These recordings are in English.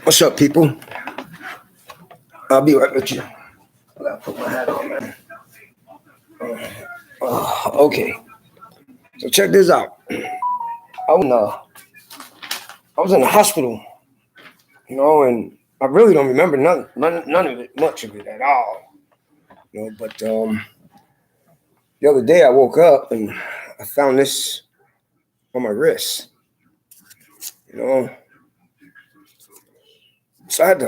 What's up, people? I'll be right with you. I gotta put my hat on, man. Okay, so check this out. I was in the hospital, and I really don't remember none of it, much of it at all. But the other day I woke up and I found this on my wrist. So I had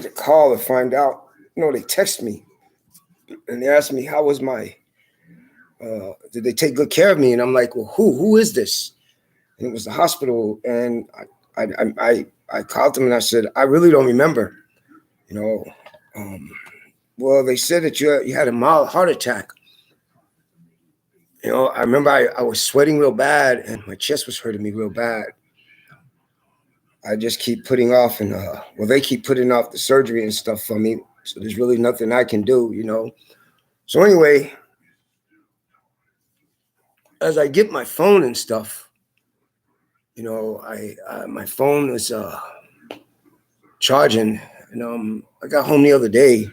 to call to find out. They text me and they asked me how was my did they take good care of me? And I'm like, well, who is this? And it was the hospital. And I called them and I said, I really don't remember. Well, they said that you had a mild heart attack. I remember I was sweating real bad and my chest was hurting me real bad. I just keep putting off and they keep putting off the surgery and stuff for me. So there's really nothing I can do. So anyway, as I get my phone and stuff, my phone is charging, and I got home the other day,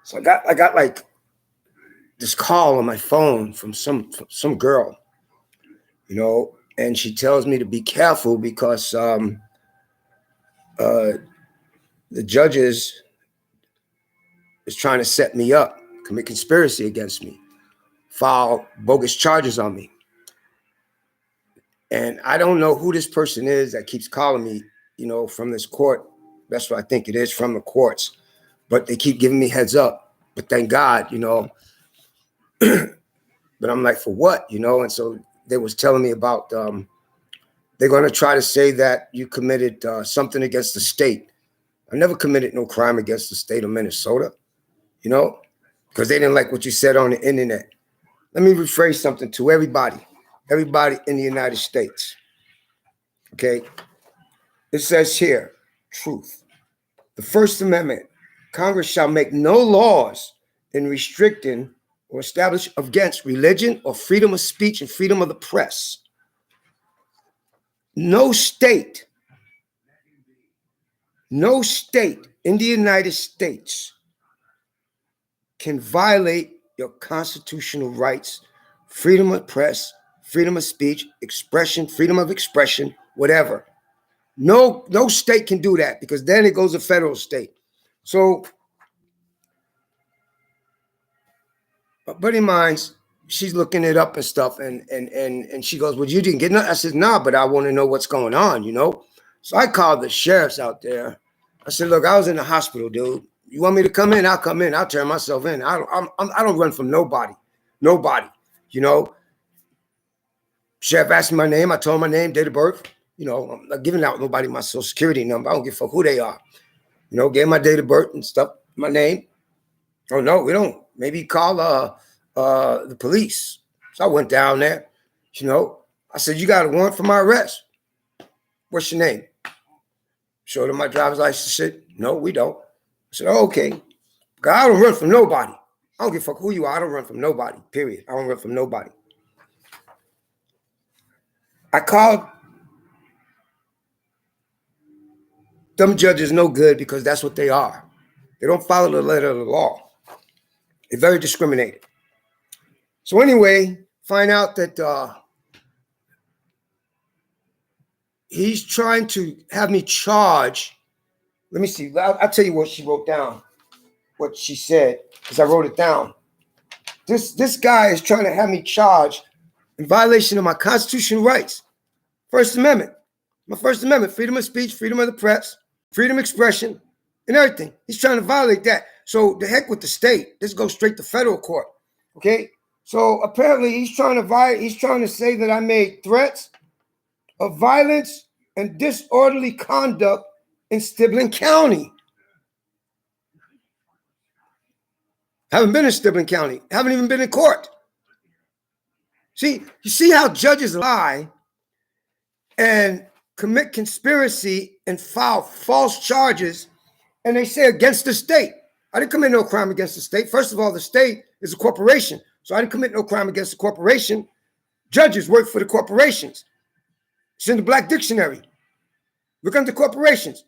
so I got like this call on my phone from some girl, and she tells me to be careful because the judges is trying to set me up, commit conspiracy against me, file bogus charges on me. And I don't know who this person is that keeps calling me, from this court. That's what I think it is, from the courts. But they keep giving me heads up. But thank God, But I'm like, for what, And so they was telling me about they're going to try to say that you committed something against the state. I never committed no crime against the state of Minnesota, because they didn't like what you said on the internet. Let me rephrase something to everybody in the United States. Okay. It says here, truth. The First Amendment, Congress shall make no laws in restricting or establish against religion or freedom of speech and freedom of the press. No state in the United States can violate your constitutional rights, freedom of press, freedom of speech, expression, freedom of expression, whatever. No state can do that, because then it goes to federal state. So a buddy of mine, she's looking it up and stuff, and she goes, well, you didn't get nothing? I said, nah, but I want to know what's going on, So I called the sheriffs out there. I said, look, I was in the hospital, dude. You want me to come in? I'll come in. I'll turn myself in. I don't run from nobody. Sheriff asked me my name. I told him my name, date of birth. I'm not giving out nobody my social security number. I don't give a fuck who they are. Gave my date of birth and stuff, my name. Oh, no, we don't. Maybe call the police. So I went down there. I said, you got a warrant for my arrest? What's your name? Showed him my driver's license. Said, no, we don't. I said, oh, okay. I don't run from nobody. I don't give a fuck who you are. I don't run from nobody, period. I don't run from nobody. I called them judges no good, because that's what they are. They don't follow the letter of the law. They're very discriminating. So anyway, find out that he's trying to have me charge. Let me see. I'll tell you what she wrote down, what she said, because I wrote it down. This guy is trying to have me charged in violation of my constitutional rights. First Amendment. My First Amendment, freedom of speech, freedom of the press, freedom of expression, and everything. He's trying to violate that. So the heck with the state. This goes straight to federal court. Okay? So apparently he's trying to say that I made threats of violence and disorderly conduct in Sibley County. Haven't been in Sibley County. Haven't even been in court. See, you see how judges lie and commit conspiracy and file false charges, and they say against the state. I didn't commit no crime against the state. First of all, the state is a corporation, so I didn't commit no crime against the corporation. Judges work for the corporations. It's in the Black Dictionary. Look under corporations.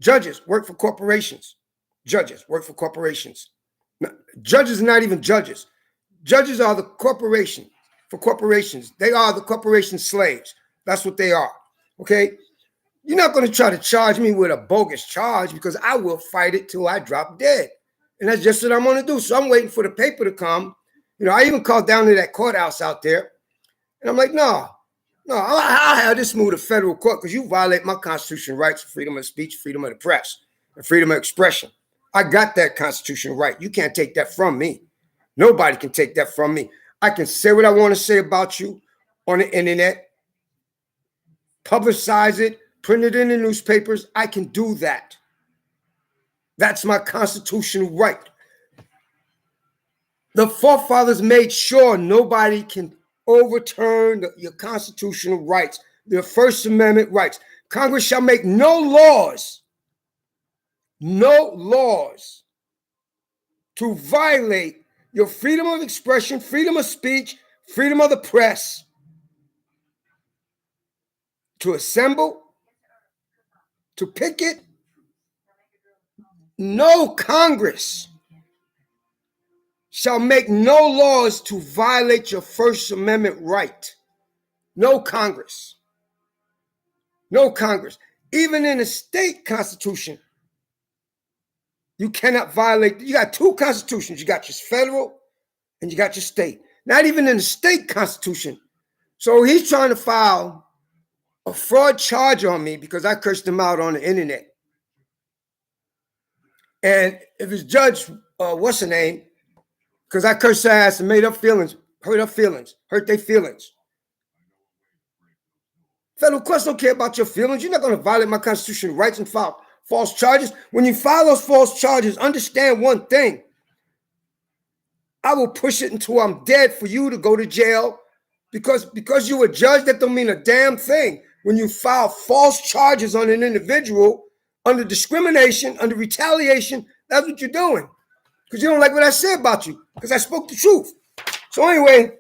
Judges work for corporations. Judges work for corporations. Judges are not even judges. Judges are the corporation for corporations. They are the corporation slaves. That's what they are. Okay? You're not going to try to charge me with a bogus charge because I will fight it till I drop dead. And that's just what I'm going to do. So I'm waiting for the paper to come. You know, I even called down to that courthouse out there. And I'm like, no, I'll have this move to federal court because you violate my constitutional rights, freedom of speech, freedom of the press, and freedom of expression. I got that constitutional right. You can't take that from me. Nobody can take that from me. I can say what I want to say about you on the internet, publicize it, print it in the newspapers. I can do that. That's my constitutional right. The forefathers made sure nobody can overturn your constitutional rights, the First Amendment rights. Congress shall make no laws to violate your freedom of expression, freedom of speech, freedom of the press, to assemble, to picket. No Congress shall make no laws to violate your First Amendment right. No Congress. No Congress. Even in a state constitution, you cannot violate. You got two constitutions. You got your federal and you got your state. Not even in the state constitution. So he's trying to file a fraud charge on me because I cursed him out on the internet. And if his judge, what's her name? Because I cursed her ass and made up feelings, hurt their feelings. Federal courts don't care about your feelings. You're not going to violate my constitutional rights and file false charges. When you file those false charges, understand one thing. I will push it until I'm dead for you to go to jail. Because you're a judge, that don't mean a damn thing. When you file false charges on an individual, under discrimination, under retaliation, that's what you're doing. Because you don't like what I said about you. Because I spoke the truth. So anyway,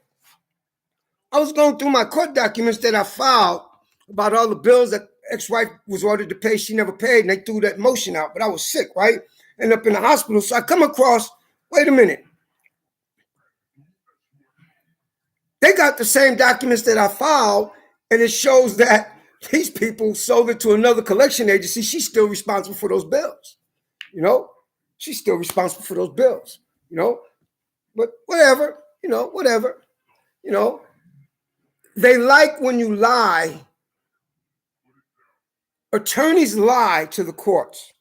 I was going through my court documents that I filed about all the bills that ex-wife was ordered to pay. She never paid, and they threw that motion out. But I was sick, right? Ended up in the hospital. So I come across, wait a minute. They got the same documents that I filed, and it shows that these people sold it to another collection agency. She's still responsible for those bills. You know? She's still responsible for those bills. You know? But whatever. You know, whatever. You know? They like when you lie. Attorneys lie to the courts.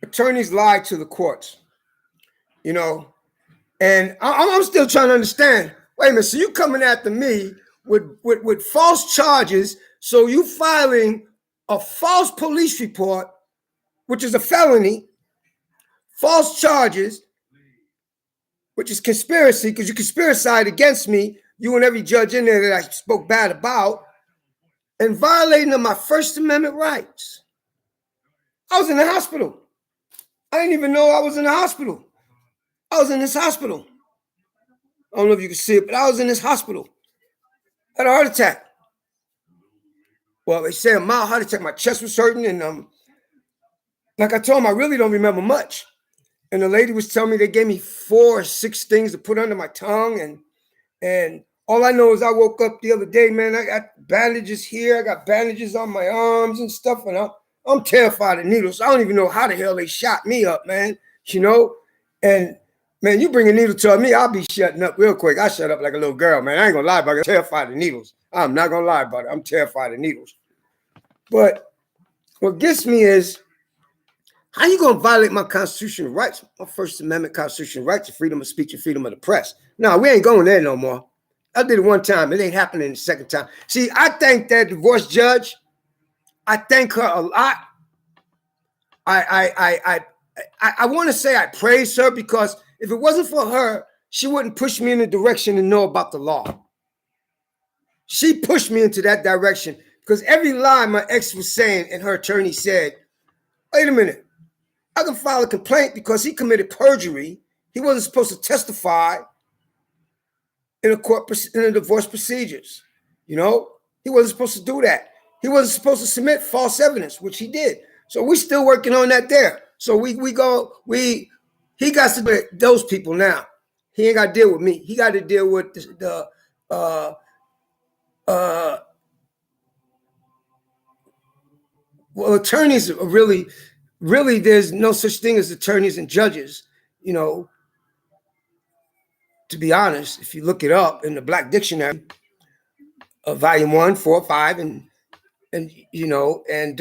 Attorneys lie to the courts. You know? And I'm still trying to understand. Wait a minute. So you coming after me with false charges. So you filing a false police report, which is a felony, false charges, which is conspiracy, because you conspiracied against me, you and every judge in there that I spoke bad about, and violating of my First Amendment rights. I was in the hospital. I didn't even know I was in the hospital. I was in this hospital. I don't know if you can see it, but I was in this hospital. I had a heart attack. Well, they say a mild heart attack. My chest was hurting, and like I told them, I really don't remember much. And the lady was telling me they gave me 4 or 6 things to put under my tongue, and all I know is I woke up the other day, man. I got bandages here. I got bandages on my arms and stuff, and I'm terrified of needles. I don't even know how the hell they shot me up, man. You know, and man, you bring a needle to me, I'll be shutting up real quick. I shut up like a little girl, man. I ain't gonna lie about it. I'm terrified of needles. I'm not gonna lie about it. I'm terrified of needles. But what gets me is, how you gonna violate my constitutional rights, my First Amendment constitutional rights, freedom of speech and freedom of the press? No, we ain't going there no more. I did it one time. It ain't happening the second time. See, I thank that divorce judge. I thank her a lot. I want to say I praise her, because if it wasn't for her, she wouldn't push me in the direction to know about the law. She pushed me into that direction, because every lie my ex was saying and her attorney said, wait a minute, I can file a complaint because he committed perjury. He wasn't supposed to testify in a divorce procedures. You know, he wasn't supposed to do that. He wasn't supposed to submit false evidence, which he did. So we're still working on that there. So he got to deal with those people now. He ain't got to deal with me. He got to deal with the well, attorneys are really, there's no such thing as attorneys and judges, you know, to be honest. If you look it up in the Black Dictionary, volume 1, 4, 5, and you know, and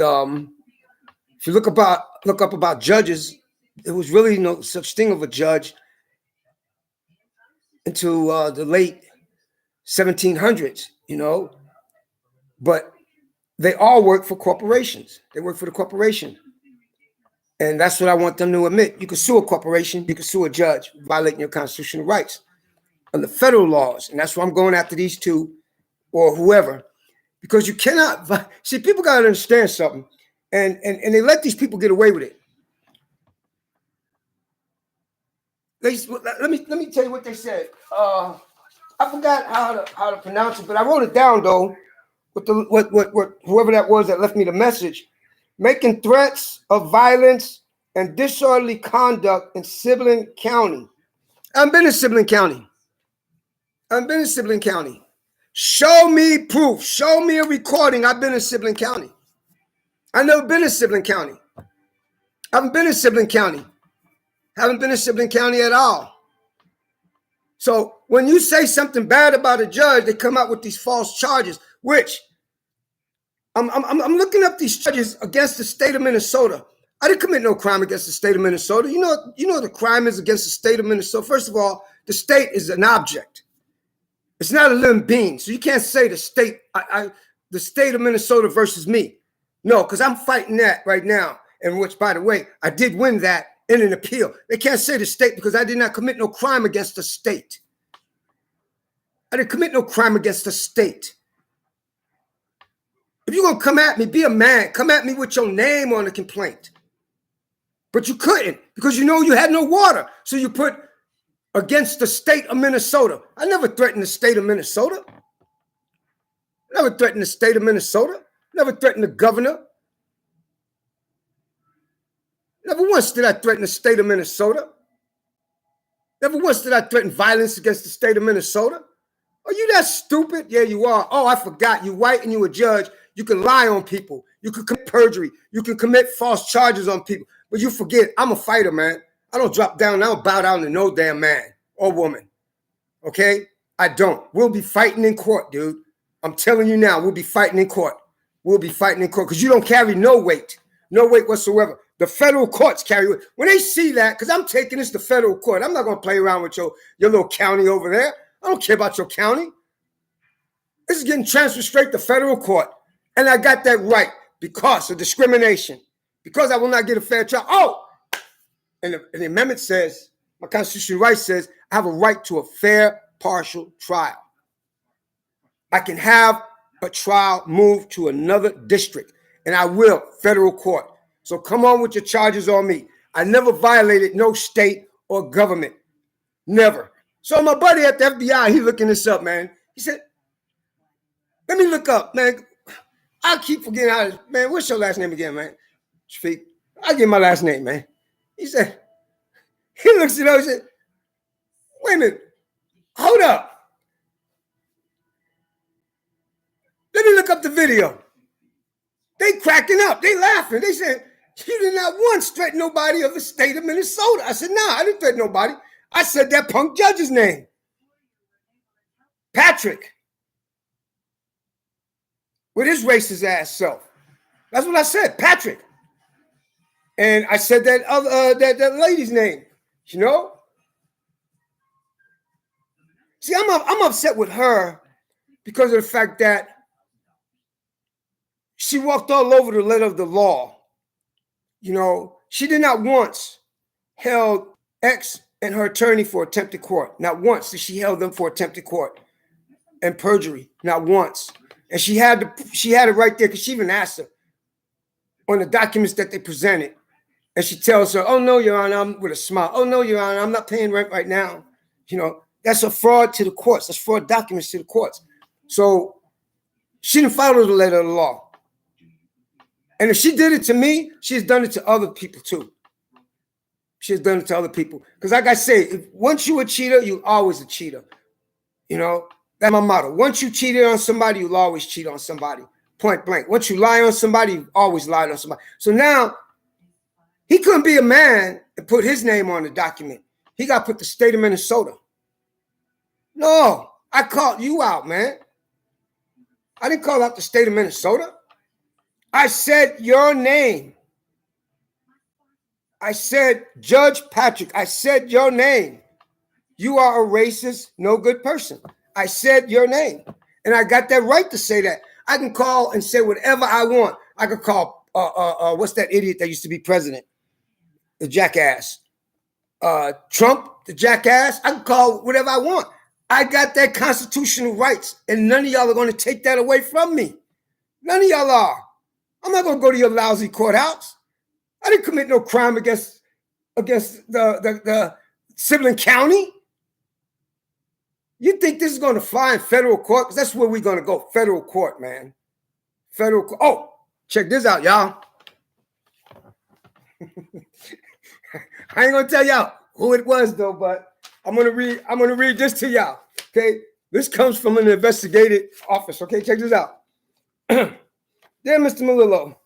if you look up about judges, there was really no such thing of a judge until the late 1700s, you know, but they all work for corporations. They work for the corporation. And that's what I want them to admit. You can sue a corporation, you can sue a judge, violating your constitutional rights under federal laws. And that's why I'm going after these two or whoever, because you cannot see, people got to understand something. And they let these people get away with it. Let me tell you what they said. I forgot how to pronounce it, but I wrote it down though. What whoever that was that left me the message, making threats of violence and disorderly conduct in Sibley County. I've been in Sibley County. Show me proof. Show me a recording. I've been in Sibley County. I've never been in Sibley County. I haven't been in Sibley County. Haven't been in Sibley County at all. So when you say something bad about a judge, they come out with these false charges, which I'm looking up these charges against the state of Minnesota. I didn't commit no crime against the state of Minnesota. You know the crime is against the state of Minnesota. First of all, the state is an object. It's not a living being. So you can't say the state, the state of Minnesota versus me. No, because I'm fighting that right now. And which, by the way, I did win that in an appeal. They can't say the state because I did not commit no crime against the state. I didn't commit no crime against the state. If you're going to come at me, be a man. Come at me with your name on the complaint. But you couldn't because you know you had no water. So you put against the state of Minnesota. I never threatened the state of Minnesota. Never threatened the state of Minnesota. Never threatened the governor. Never once did I threaten the state of Minnesota. Never once did I threaten violence against the state of Minnesota. Are you that stupid? Yeah, you are. Oh, I forgot. You white and you a judge. You can lie on people. You can commit perjury. You can commit false charges on people. But you forget, I'm a fighter, man. I don't drop down. I don't bow down to no damn man or woman. Okay? I don't. We'll be fighting in court, dude. I'm telling you now, we'll be fighting in court. We'll be fighting in court because you don't carry no weight. No weight whatsoever. The federal courts carry weight. When they see that, because I'm taking this to federal court, I'm not going to play around with your little county over there. I don't care about your county. This is getting transferred straight to federal court. And I got that right because of discrimination. Because I will not get a fair trial. Oh! And the amendment says, my constitutional right says, I have a right to a fair, partial trial. I can have a trial moved to another district. And I will, federal court. So come on with your charges on me. I never violated no state or government. Never. So my buddy at the FBI, he looking this up, man. He said, let me look up, man. I keep forgetting how to, man, what's your last name again, man? Shafiq. I'll give my last name, man. He said, he looks at us and said, wait a minute, hold up. Let me look up the video. They cracking up, they laughing. They said, you did not once threaten nobody of the state of Minnesota. I said, nah, I didn't threaten nobody. I said that punk judge's name. Patrick. With his racist ass self. That's what I said, Patrick. And I said that that lady's name, you know? See, I'm upset with her because of the fact that she walked all over the letter of the law. You know, she did not once held X and her attorney for attempted court. Not once did she held them for attempted court and perjury. Not once. And she had it right there because she even asked her on the documents that they presented. And she tells her, oh, no, Your Honor, I'm with a smile. Oh, no, Your Honor, I'm not paying rent right now. You know, that's a fraud to the courts. That's fraud documents to the courts. So she didn't follow the letter of the law. And if she did it to me, she's done it to other people too. She's done it to other people. Because like I say, once you're a cheater, you're always a cheater. You know, that's my motto. Once you cheated on somebody, you'll always cheat on somebody. Point blank. Once you lie on somebody, you always lied on somebody. So now, he couldn't be a man and put his name on the document. He got to put the state of Minnesota. No, I called you out, man. I didn't call out the state of Minnesota. I said your name. I said, Judge Patrick, I said your name. You are a racist, no good person. I said your name. And I got that right to say that. I can call and say whatever I want. I could call, what's that idiot that used to be president? The jackass. Trump, the jackass. I can call whatever I want. I got that constitutional rights, and none of y'all are going to take that away from me. None of y'all are. I'm not going to go to your lousy courthouse. I didn't commit no crime against the Sibley County. You think this is going to fly in federal court? Because that's where we're going to go. Federal court, man. Federal court. Oh, check this out, y'all. I ain't gonna tell y'all who it was though, but I'm gonna read this to y'all. Okay, this comes from an investigative office. Okay, check this out. Dear Mr. Malillo,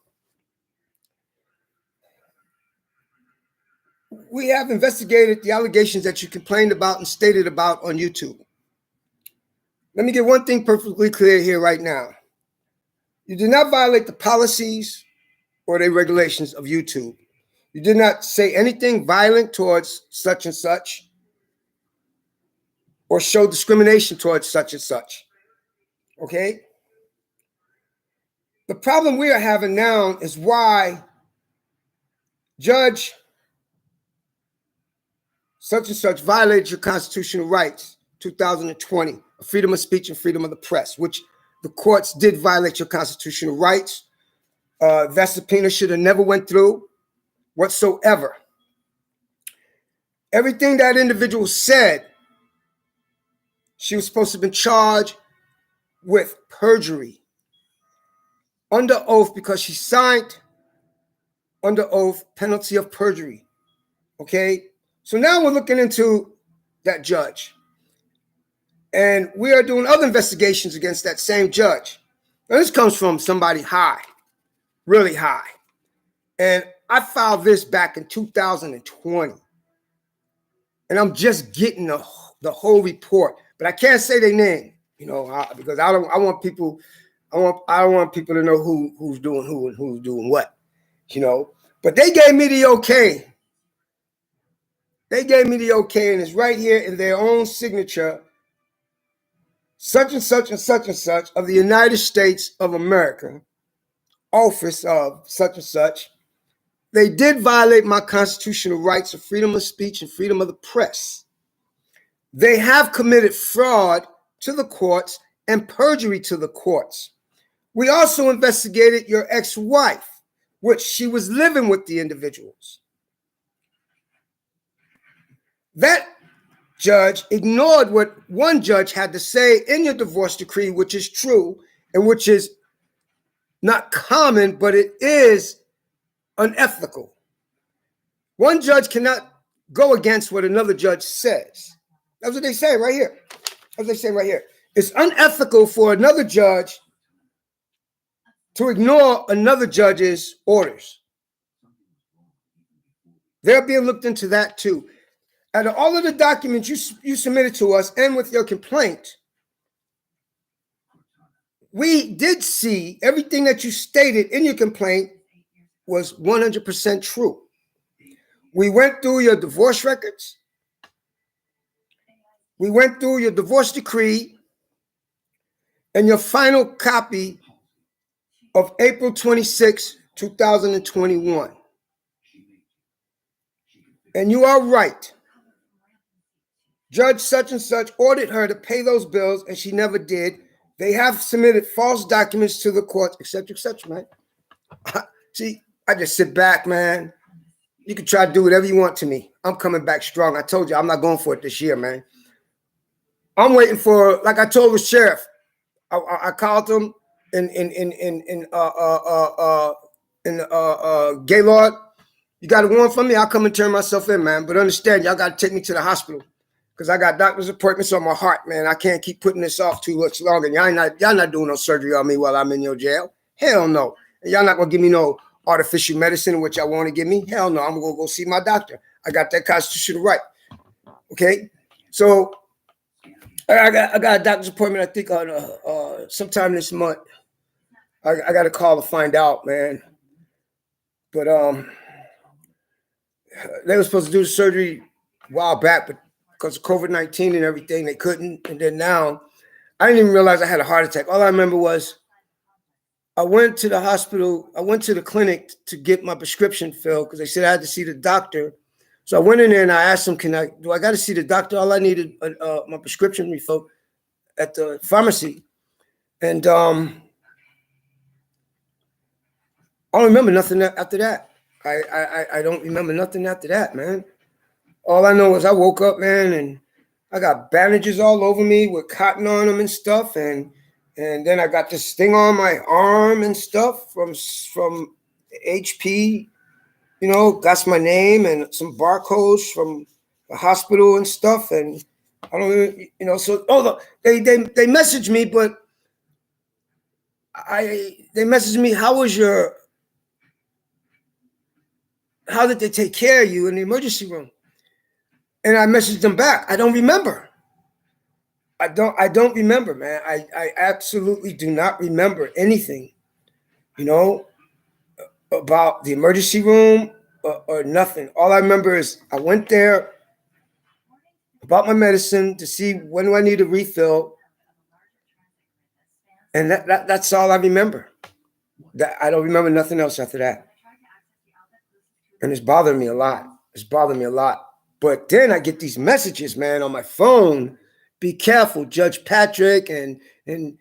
we have investigated the allegations that you complained about and stated about on YouTube. Let me get one thing perfectly clear here right now. You did not violate the policies or the regulations of YouTube. You did not say anything violent towards such and such or show discrimination towards such and such. Okay? The problem we are having now is why Judge such and such violated your constitutional rights, 2020, freedom of speech and freedom of the press, which the courts did violate your constitutional rights. That subpoena should have never went through whatsoever. Everything that individual said, she was supposed to have been charged with perjury under oath because she signed under oath penalty of perjury. Okay? So now we're looking into that judge. And we are doing other investigations against that same judge. Now, this comes from somebody high, really high. And I filed this back in 2020. And I'm just getting the whole report. But I can't say their name, you know, because I don't want people to know who's doing who and who's doing what, you know. But they gave me the okay. They gave me the okay, and it's right here in their own signature, such and such and such and such of the United States of America, office of such and such. They did violate my constitutional rights of freedom of speech and freedom of the press. They have committed fraud to the courts and perjury to the courts. We also investigated your ex-wife, which she was living with the individuals. That judge ignored what one judge had to say in your divorce decree, which is true and which is not common, but it is unethical. One judge cannot go against what another judge says. That's what they say right here. That's what they say right here. It's unethical for another judge to ignore another judge's orders. They're being looked into that too. Out of all of the documents you submitted to us and with your complaint, we did see everything that you stated in your complaint was 100% true. We went through your divorce records. We went through your divorce decree and your final copy of April 26, 2021. And you are right. Judge such and such ordered her to pay those bills, and she never did. They have submitted false documents to the courts, etc., man. See, I just sit back, man. You can try to do whatever you want to me. I'm coming back strong. I told you I'm not going for it this year, man. I'm waiting for, like I told the sheriff, I called him in And Gaylord, you got a warrant for me? I'll come and turn myself in, man. But understand, y'all got to take me to the hospital because I got doctor's appointments on my heart, man. I can't keep putting this off too much longer. Y'all not doing no surgery on me while I'm in your jail. Hell no. And y'all not gonna give me no artificial medicine, which I want to give me. Hell no. I'm gonna go see my doctor. I got that constitutional right. Okay, so I got a doctor's appointment. I think on sometime this month. I got to call to find out, man. But they were supposed to do the surgery a while back, but because of COVID-19 and everything, they couldn't. And then now, I didn't even realize I had a heart attack. All I remember was I went to the hospital. I went to the clinic to get my prescription filled because they said I had to see the doctor. So I went in there and I asked them, do I got to see the doctor? All I needed my prescription refilled at the pharmacy. And I don't remember nothing after that. I don't remember nothing after that, man. All I know is I woke up, man, and I got bandages all over me with cotton on them and stuff, and then I got this thing on my arm and stuff from HP. You know, that's my name and some barcodes from the hospital and stuff, and I don't, you know. So they messaged me, but they messaged me, how did they take care of you in the emergency room? And I messaged them back. I don't remember. I don't remember, man. I absolutely do not remember anything, you know, about the emergency room or nothing. All I remember is I went there, bought my medicine to see when do I need a refill. And that's all I remember. I don't remember nothing else after that. And it's bothering me a lot. But then I get these messages, man, on my phone. Be careful, Judge Patrick and the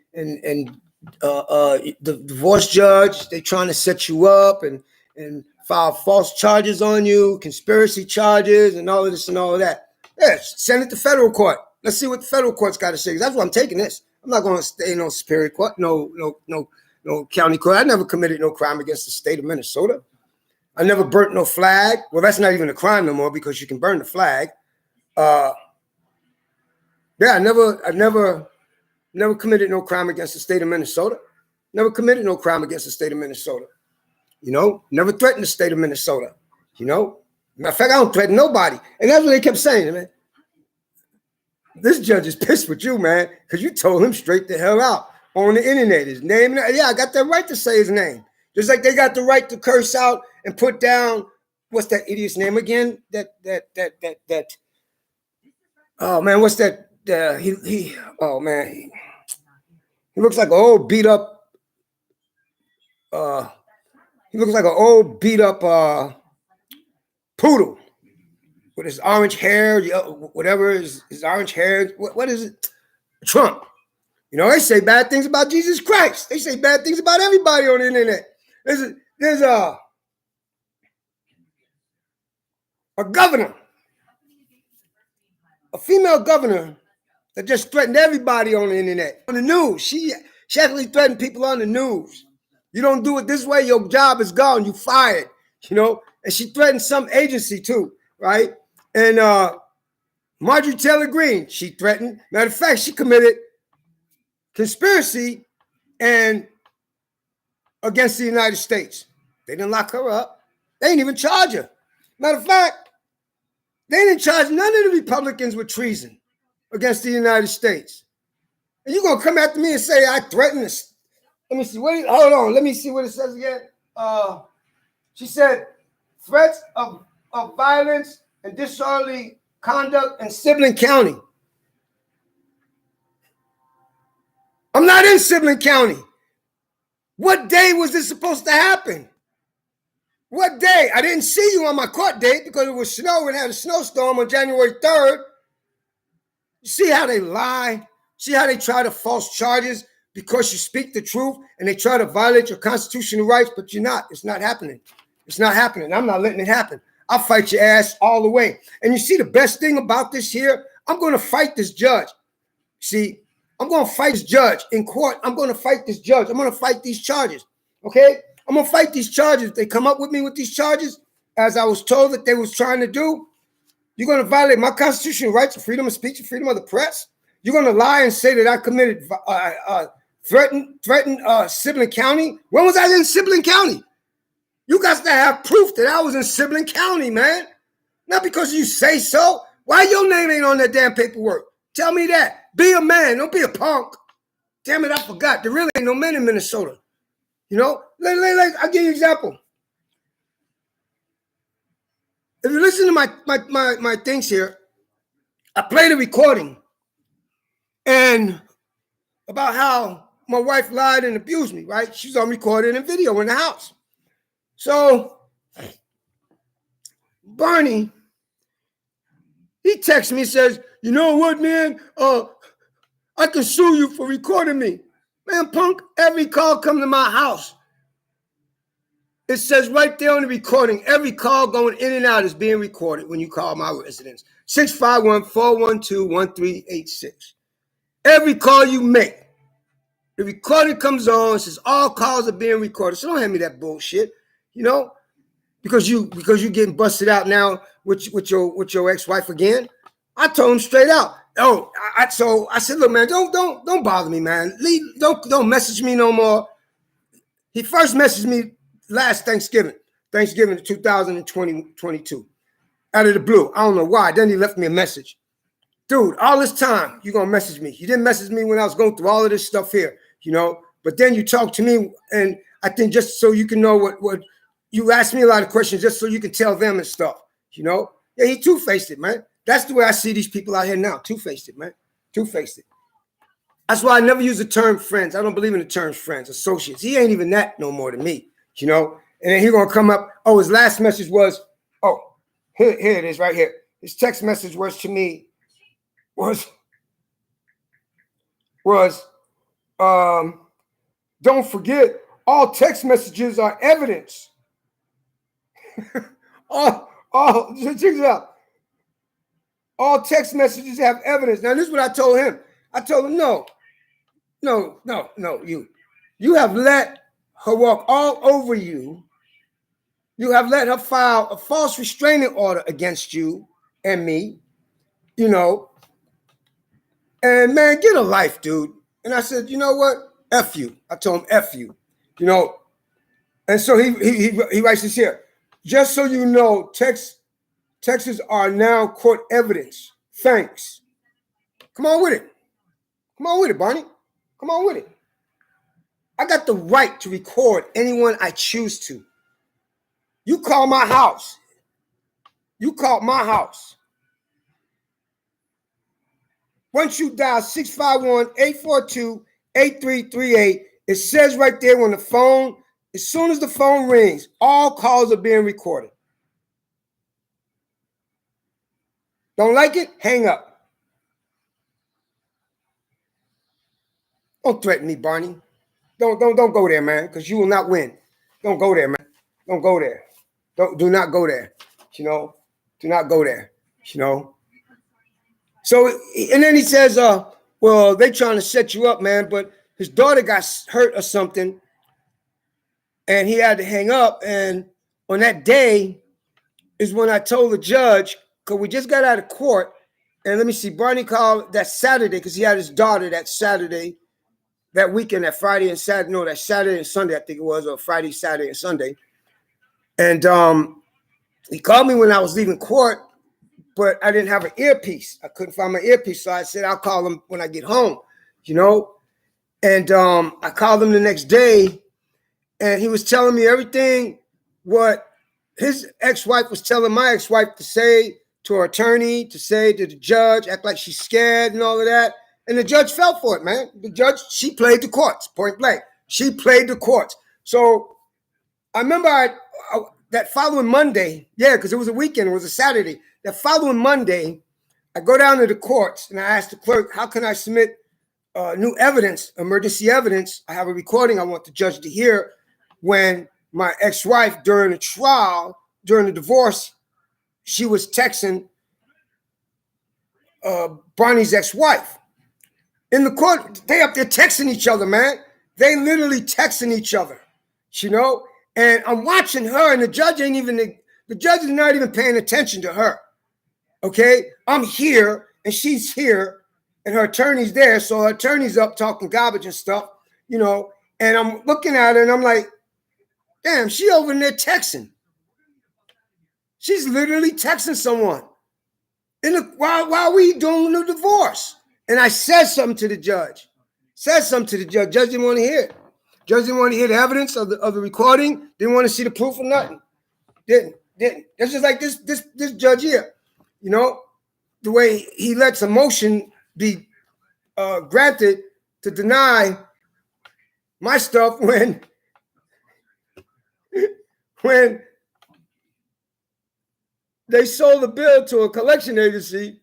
divorce judge. They trying to set you up and file false charges on you, conspiracy charges, and all of this and all of that. Yeah, send it to federal court. Let's see what the federal court's got to say. That's why I'm taking this. I'm not going to stay in no superior court, no county court. I never committed no crime against the state of Minnesota. I never burnt no flag. Well, that's not even a crime no more because you can burn the flag. Yeah, I never committed no crime against the state of Minnesota. Never committed no crime against the state of Minnesota. You know, never threatened the state of Minnesota. You know, matter of fact, I don't threaten nobody. And that's what they kept saying, man. This judge is pissed with you, man, because you told him straight the hell out on the internet. His name, yeah, I got the right to say his name. Just like they got the right to curse out and put down, what's that idiot's name again? Oh man, what's that? He looks like an old beat up. He looks like an old beat up poodle with his orange hair, whatever his orange hair. What is it? Trump. You know, they say bad things about Jesus Christ. They say bad things about everybody on the internet. There's a governor, a female governor that just threatened everybody on the internet, on the news. She actually threatened people on the news. You don't do it this way, your job is gone. You fired, you know. And she threatened some agency too, right? And Marjorie Taylor Greene, she threatened. Matter of fact, she committed conspiracy and against the United States. They didn't lock her up. They didn't even charge her. Matter of fact, they didn't charge none of the Republicans with treason against the United States. And you're gonna come after me and say I threatened this. Let me see. Hold on. Let me see what it says again. She said threats of violence and disorderly conduct in Sibley County. I'm not in Sibley County. What day was this supposed to happen? What day? I didn't see you on my court date because it was snow and had a snowstorm on January 3rd. You see how they lie? See how they try to false charges because you speak the truth and they try to violate your constitutional rights, but you're not. It's not happening. It's not happening. I'm not letting it happen. I'll fight your ass all the way. And you see the best thing about this here? I'm going to fight this judge. See, I'm going to fight this judge in court. I'm going to fight this judge. I'm going to fight these charges. Okay? I'm going to fight these charges. If they come up with me with these charges, as I was told that they was trying to do, you're going to violate my constitutional rights of freedom of speech and freedom of the press. You're going to lie and say that I committed, threatened Sibley County. When was I in Sibley County? You got to have proof that I was in Sibley County, man. Not because you say so. Why your name ain't on that damn paperwork? Tell me that. Be a man. Don't be a punk. Damn it, I forgot. There really ain't no men in Minnesota. You know? I'll give you an example. If you listen to my things here, I played a recording and about how my wife lied and abused me, right? She's on recording and video in the house. So Barney, he texts me and says, you know what, man? I can sue you for recording me. Man, punk, every call come to my house. It says right there on the recording, every call going in and out is being recorded when you call my residence. 651-412-1386. Every call you make, the recording comes on, it says all calls are being recorded. So don't hand me that bullshit, you know, because you getting busted out now with your ex-wife again. I told him straight out. So I said, look, man, don't bother me, man. Don't message me no more. He first messaged me last Thanksgiving of 2022, out of the blue. I don't know why. Then he left me a message. Dude, all this time, you're going to message me. You didn't message me when I was going through all of this stuff here, you know. But then you talk to me, and I think just so you can know what you ask me a lot of questions just so you can tell them and stuff, you know. Yeah, he two-faced it, man. That's the way I see these people out here now. Two-faced it, man. Two-faced it. That's why I never use the term friends. I don't believe in the term friends, associates. He ain't even that no more than me. You know, and then he's going to come up. Oh, his last message was, here it is right here. His text message was to me, don't forget, all text messages are evidence. Check this out. All text messages have evidence. Now, this is what I told him. I told him, no, you have let her walk all over you. You have let her file a false restraining order against you and me, you know. And man, get a life, dude. And I said, you know what? F you. I told him, F you, you know. And so he writes this here. Just so you know, texts are now court evidence. Thanks. Come on with it. Come on with it, Barney. Come on with it. I got the right to record anyone I choose to. You call my house. You called my house. Once you dial 651-842-8338, it says right there on the phone, as soon as the phone rings, all calls are being recorded. Don't like it? Hang up. Don't threaten me, Barney. Don't go there, man, because you will not win. Don't go there, man. Don't go there. Do not go there. You know, do not go there. You know. So, and then he says, well, they trying to set you up, man, but his daughter got hurt or something, and he had to hang up. And on that day is when I told the judge, because we just got out of court, and let me see, Barney called that Saturday because he had his daughter that Saturday, that weekend, that Friday and Saturday, no, that Saturday and Sunday, I think it was, or Friday, Saturday, and Sunday. And he called me when I was leaving court, but I didn't have an earpiece. I couldn't find my earpiece, so I said, I'll call him when I get home, you know? And I called him the next day, and he was telling me everything what his ex-wife was telling my ex-wife to say to her attorney, to say to the judge, act like she's scared and all of that. And the judge fell for it, man. The judge, she played the courts, point blank. She played the courts. So I remember that following Monday, yeah, because it was a weekend, it was a Saturday. That following Monday, I go down to the courts and I ask the clerk, how can I submit new evidence, emergency evidence? I have a recording I want the judge to hear when my ex-wife during the trial, during the divorce, she was texting Barney's ex-wife. In the court, they up there texting each other, man. They literally texting each other, you know? And I'm watching her, and the judge is not even paying attention to her. Okay, I'm here, and she's here, and her attorney's there. So her attorney's up talking garbage and stuff, and I'm looking at her, and I'm like, damn, she over there texting. She's literally texting someone while we doing the divorce. And I said something to the judge. Judge didn't want to hear it. Judge didn't want to hear the evidence of the recording. Didn't want to see the proof or nothing. Didn't. That's just like this judge here. The way he lets a motion be granted to deny my stuff when they sold the bill to a collection agency.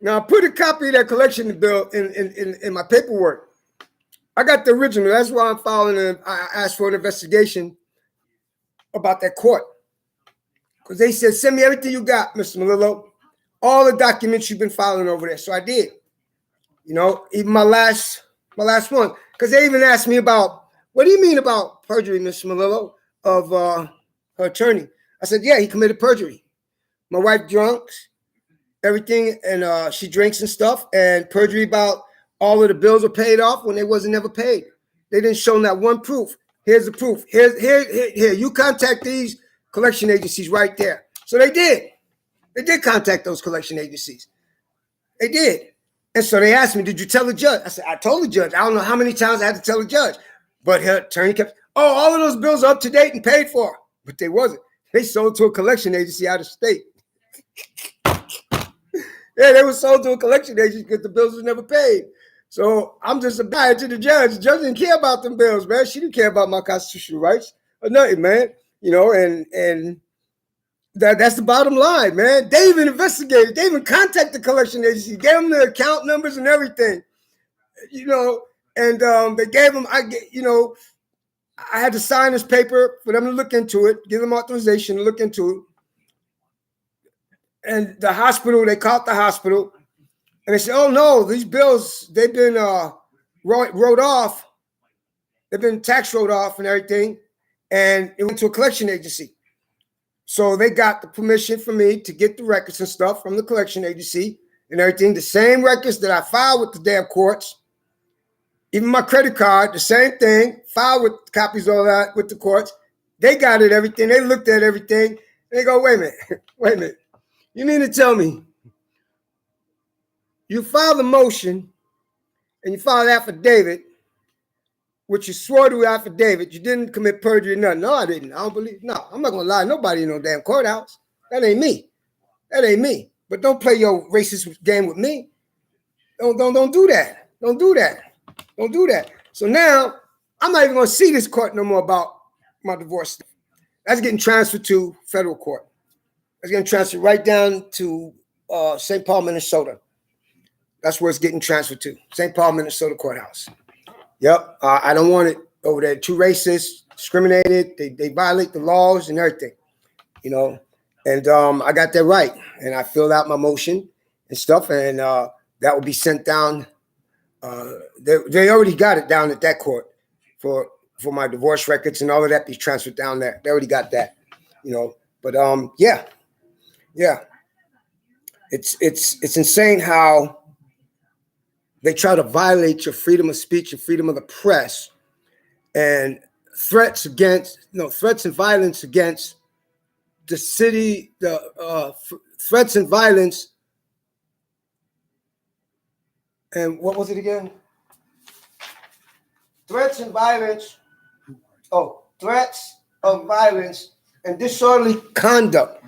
Now I put a copy of that collection bill in my paperwork. I got the original. That's why I'm filing I asked for an investigation about that court. Because they said, send me everything you got, Mr. Melillo. All the documents you've been filing over there. So I did. Even my last one. Because they even asked me about, what do you mean about perjury, Mr. Melillo, of her attorney? I said, yeah, he committed perjury. My wife drunks, everything, and she drinks and stuff, and perjury about all of the bills were paid off when they wasn't ever paid. They didn't show that one proof. Here's the proof. Here. You contact these collection agencies right there. So they did. They did contact those collection agencies. They did. And so they asked me, did you tell the judge? I said, I told the judge. I don't know how many times I had to tell the judge. But her attorney kept, all of those bills are up to date and paid for. But they wasn't. They sold to a collection agency out of state. Yeah, they were sold to a collection agency because the bills were never paid. So I'm just a guy to the judge. The judge didn't care about them bills, man. She didn't care about my constitutional rights or nothing, man. And that's the bottom line, man. They even investigated. They even contacted the collection agency, gave them the account numbers and everything, and they gave them, I had to sign this paper for them to look into it, give them authorization to look into it. And the hospital, they called the hospital, and they said, oh, no, these bills, they've been wrote off. They've been tax wrote off and everything, and it went to a collection agency. So they got the permission for me to get the records and stuff from the collection agency and everything, the same records that I filed with the damn courts, even my credit card, the same thing, filed with copies of all that with the courts. They got it, everything. They looked at everything, and they go, wait a minute. You mean to tell me you filed a motion and you filed an affidavit, which you swore to affidavit, you didn't commit perjury or nothing? No, I didn't. I don't believe. No, I'm not going to lie to nobody in no damn courthouse. That ain't me. But don't play your racist game with me. Don't do that. Don't do that. So now I'm not even going to see this court no more about my divorce. That's getting transferred to federal court. It's getting transferred right down to St. Paul, Minnesota. That's where it's getting transferred to. St. Paul, Minnesota courthouse. Yep. I don't want it over there. Too racist, discriminated. They violate the laws and everything, And I got that right. And I filled out my motion and stuff. And that will be sent down. They already got it down at that court for my divorce records and all of that be transferred down there. They already got that, But yeah. It's insane how they try to violate your freedom of speech and freedom of the press, and threats and violence against the city, threats and violence. And what was it again? Threats of violence and disorderly conduct.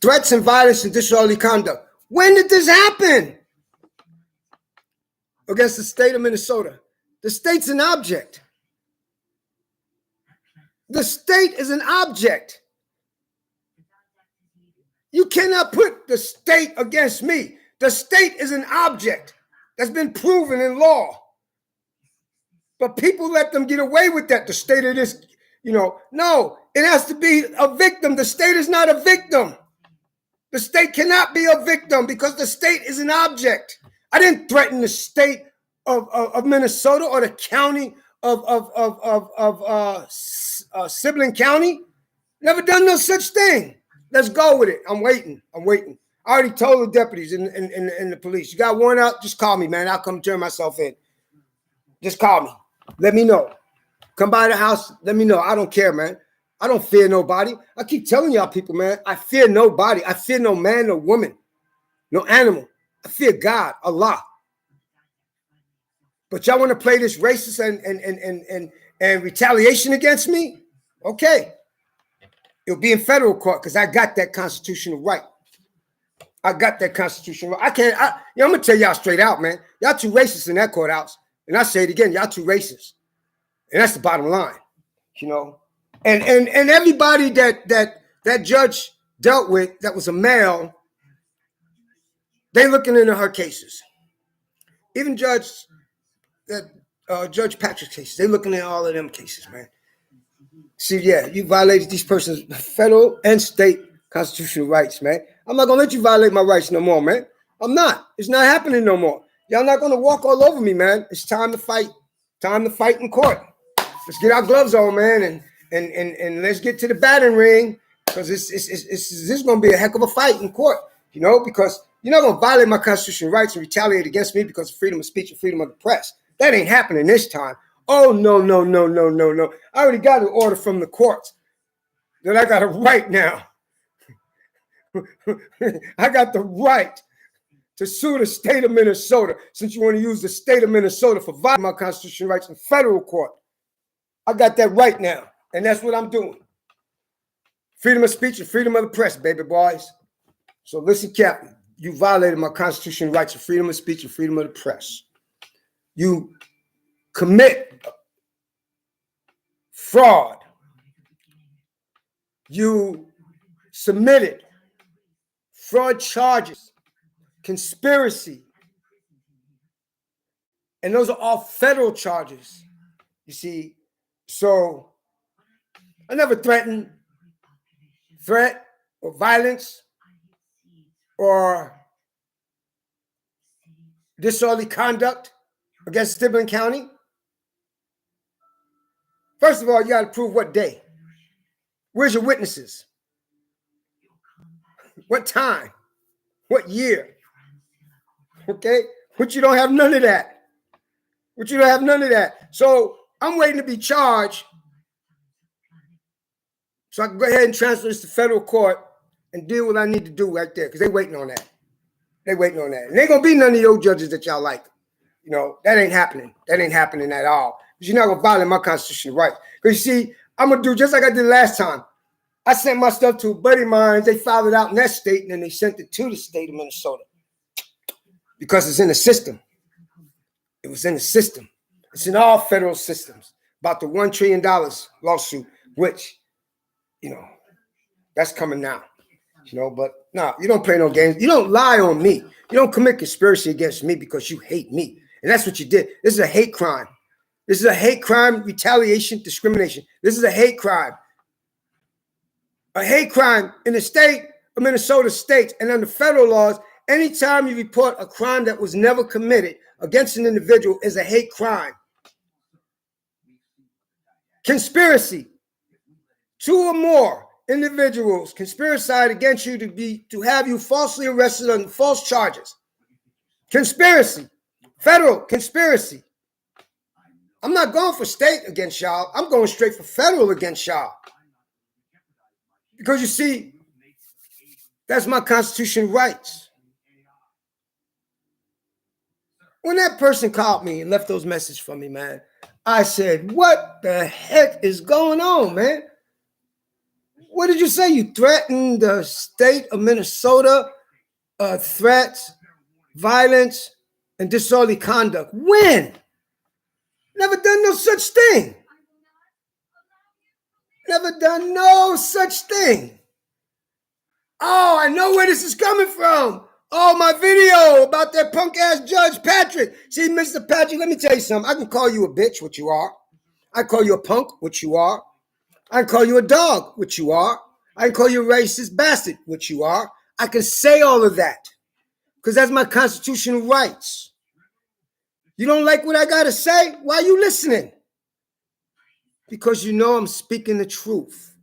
Threats and violence and disorderly conduct. When did this happen? Against the state of Minnesota. The state's an object. The state is an object. You cannot put the state against me. The state is an object that's been proven in law. But people let them get away with that. The state of this, no, it has to be a victim. The state is not a victim. The state cannot be a victim because the state is an object. I didn't threaten the state of Minnesota or the county of Sibley County. Never done no such thing. Let's go with it. I'm waiting. I already told the deputies and the police, you got one out, just call me, man. I'll come turn myself in. Just call me. Let me know. Come by the house. Let me know. I don't care, man. I don't fear nobody. I keep telling y'all people, man, I fear nobody. I fear no man, no woman, no animal. I fear God, Allah. But y'all want to play this racist and retaliation against me? Okay. It'll be in federal court because I got that constitutional right. I got that constitutional right. I'm going to tell y'all straight out, man. Y'all too racist in that courthouse. And I say it again, y'all too racist. And that's the bottom line, you know. And everybody that judge dealt with that was a male, they looking into her cases. Even Judge Patrick's cases, they looking at all of them cases, man. See, yeah, you violated these persons' federal and state constitutional rights, man. I'm not gonna let you violate my rights no more, man. I'm not. It's not happening no more. Y'all not gonna walk all over me, man. It's time to fight. Time to fight in court. Let's get our gloves on, man, and let's get to the batting ring because this is gonna be a heck of a fight in court, you know, because you're not gonna violate my constitutional rights and retaliate against me because of freedom of speech and freedom of the press. That ain't happening this time. Oh, no. I already got an order from the courts that I got a right now. I got the right to sue the state of Minnesota since you want to use the state of Minnesota for violating my constitutional rights in federal court. I got that right now, and that's what I'm doing. Freedom of speech and freedom of the press, baby boys. So listen, Captain, you violated my constitutional rights of freedom of speech and freedom of the press. You commit fraud. You submitted fraud charges, conspiracy. And those are all federal charges, you see. So I never threat or violence or disorderly conduct against Sibley County. First of all, you got to prove what day. Where's your witnesses? What time? What year? Okay? But you don't have none of that. So I'm waiting to be charged so I can go ahead and transfer this to federal court and deal with what I need to do right there because they're waiting on that. And there ain't going to be none of those judges that y'all like. You know, that ain't happening. That ain't happening at all. Because you're not going to violate my constitutional rights. Because you see, I'm going to do just like I did last time. I sent my stuff to a buddy of mine. They filed it out in that state, and then they sent it to the state of Minnesota. Because it's in the system. It was in the system. It's in all federal systems. About the $1 trillion lawsuit, which, you know, that's coming now. You know, but no, you don't play no games. You don't lie on me. You don't commit conspiracy against me because you hate me. And that's what you did. This is a hate crime. This is a hate crime, retaliation, discrimination. This is a hate crime. A hate crime in the state of Minnesota states and under federal laws, anytime you report a crime that was never committed against an individual is a hate crime. Conspiracy. 2 or more individuals conspiracy against you to have you falsely arrested on false charges. Conspiracy. Federal conspiracy. I'm not going for state against y'all. I'm going straight for federal against y'all. Because you see, that's my constitutional rights. When that person called me and left those messages for me, man, I said, what the heck is going on, man? What did you say? You threatened the state of Minnesota, threats, violence, and disorderly conduct. When? Never done no such thing. Never done no such thing. Oh, I know where this is coming from. Oh, my video about that punk-ass Judge Patrick. See, Mr. Patrick, let me tell you something. I can call you a bitch, which you are. I call you a punk, which you are. I can call you a dog, which you are. I can call you a racist bastard, which you are. I can say all of that because that's my constitutional rights. You don't like what I got to say? Why are you listening? because you know I'm speaking the truth.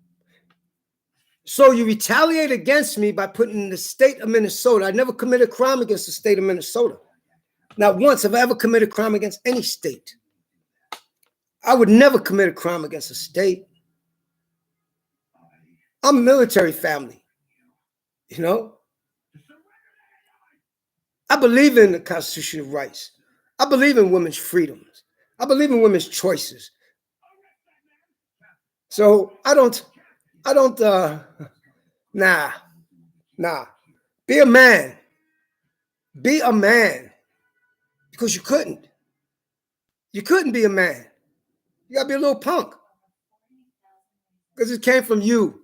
So you retaliate against me by putting in the state of Minnesota. I never committed a crime against the state of Minnesota. Not once have I ever committed a crime against any state. I would never commit a crime against a state. I'm a military family, you know. I believe in the constitutional rights. I believe in women's freedoms. I believe in women's choices. So nah. Be a man. Be a man. Because you couldn't. You couldn't be a man. You gotta be a little punk. Because it came from you.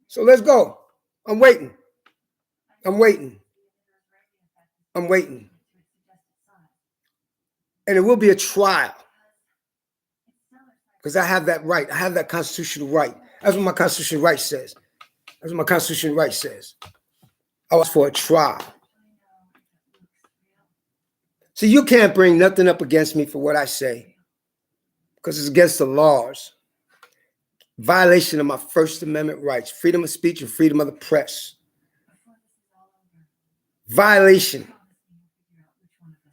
So let's go. I'm waiting. And it will be a trial. Because I have that right. I have that constitutional right. That's what my constitutional right says. I was for a trial. See, you can't bring nothing up against me for what I say. Because it's against the laws. Violation of my First Amendment rights, freedom of speech and freedom of the press. Violation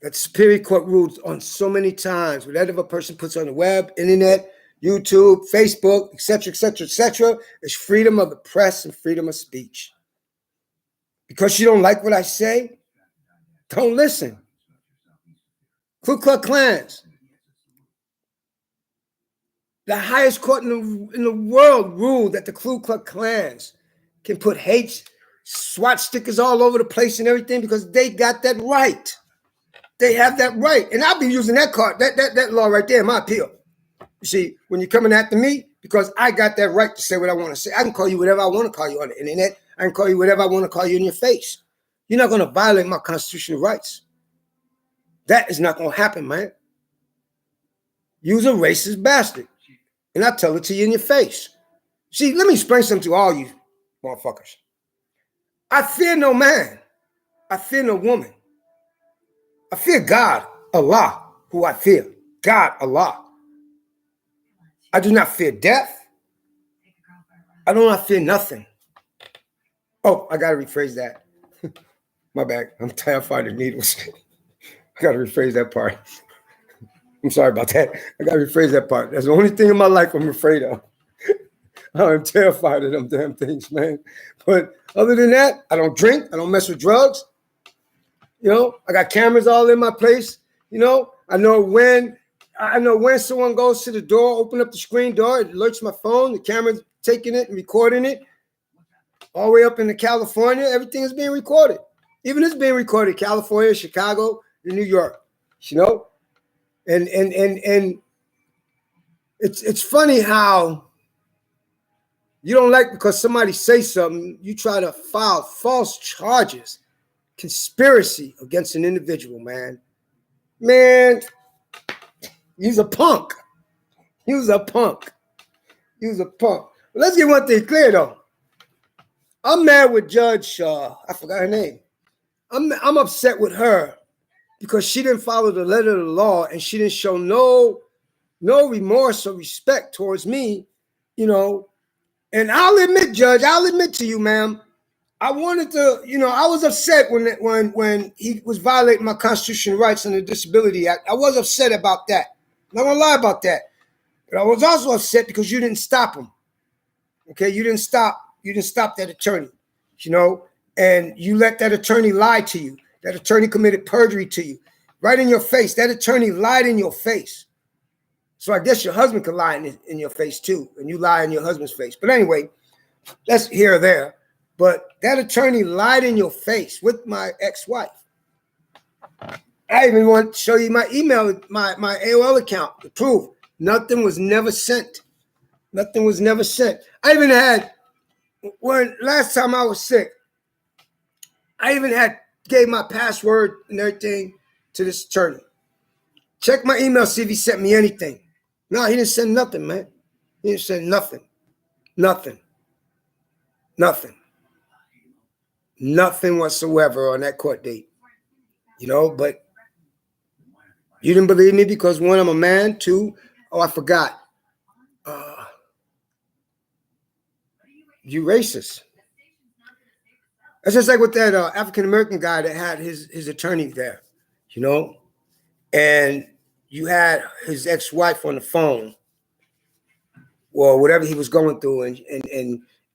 that Superior Court ruled on so many times. Whatever a person puts on the web, internet, YouTube, Facebook, etc., is freedom of the press and freedom of speech. Because you don't like what I say, don't listen. Ku Klux Klans. The highest court in the world ruled that the Ku Klux Klans can put hate, SWAT stickers all over the place and everything because they got that right. They have that right. And I'll be using that card, that law right there in my appeal. You see, when you're coming after me, because I got that right to say what I want to say. I can call you whatever I want to call you on the internet. I can call you whatever I want to call you in your face. You're not going to violate my constitutional rights. That is not going to happen, man. You's a racist bastard. And I tell it to you in your face. See, let me explain something to all you motherfuckers. I fear no man. I fear no woman. I fear God, Allah, who I fear. God, Allah. I do not fear death. I do not fear nothing. Oh, I got to rephrase that. My bad. I'm terrified of needles. I got to rephrase that part. I'm sorry about that. I got to rephrase that part. That's the only thing in my life I'm afraid of. I'm terrified of them damn things, man. But other than that, I don't drink. I don't mess with drugs. You know, I got cameras all in my place. You know, I know when someone goes to the door, open up the screen door, it alerts my phone. The camera's taking it and recording it. All the way up into California, everything is being recorded. Even it's being recorded, California, Chicago, and New York. You know? And it's funny how you don't like because somebody say something, you try to file false charges, conspiracy against an individual, man. Man, he's a punk. But let's get one thing clear, though. I'm mad with Judge, I forgot her name. I'm upset with her because she didn't follow the letter of the law and she didn't show no remorse or respect towards me, you know. And I'll admit, Judge, to you, ma'am, I wanted to, you know, I was upset when he was violating my constitutional rights under the Disability Act. I was upset about that. I'm not gonna lie about that. But I was also upset because you didn't stop him. Okay, you didn't stop that attorney, you know, and you let that attorney lie to you. That attorney committed perjury to you. Right in your face. That attorney lied in your face. So I guess your husband could lie in your face too, and you lie in your husband's face. But anyway, that's here or there. But that attorney lied in your face with my ex-wife. I even want to show you my email, my AOL account to prove nothing was never sent. Nothing was never sent. I even had, when last time I was sick, I even gave my password and everything to this attorney. Check my email, see if he sent me anything. No, he didn't send nothing, man. He didn't send nothing. Nothing whatsoever on that court date. You know, but you didn't believe me because one, I'm a man. Two, oh, I forgot. you racist. That's just like with that African-American guy that had his attorney there, you know, and you had his ex-wife on the phone or whatever he was going through, and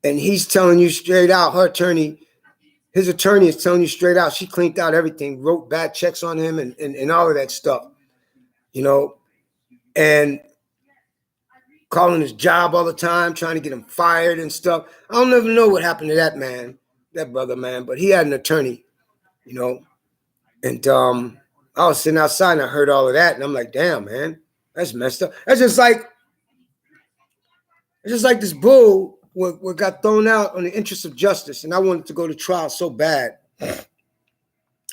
he's telling you straight out, his attorney is telling you straight out, she cleaned out everything, wrote bad checks on him and all of that stuff, you know, and calling his job all the time, trying to get him fired and stuff. I don't even know what happened to that man, that brother, man, but he had an attorney, you know, and I was sitting outside and I heard all of that, and I'm like, damn, man, that's messed up. It's just like this bull what got thrown out on the interest of justice, and I wanted to go to trial so bad.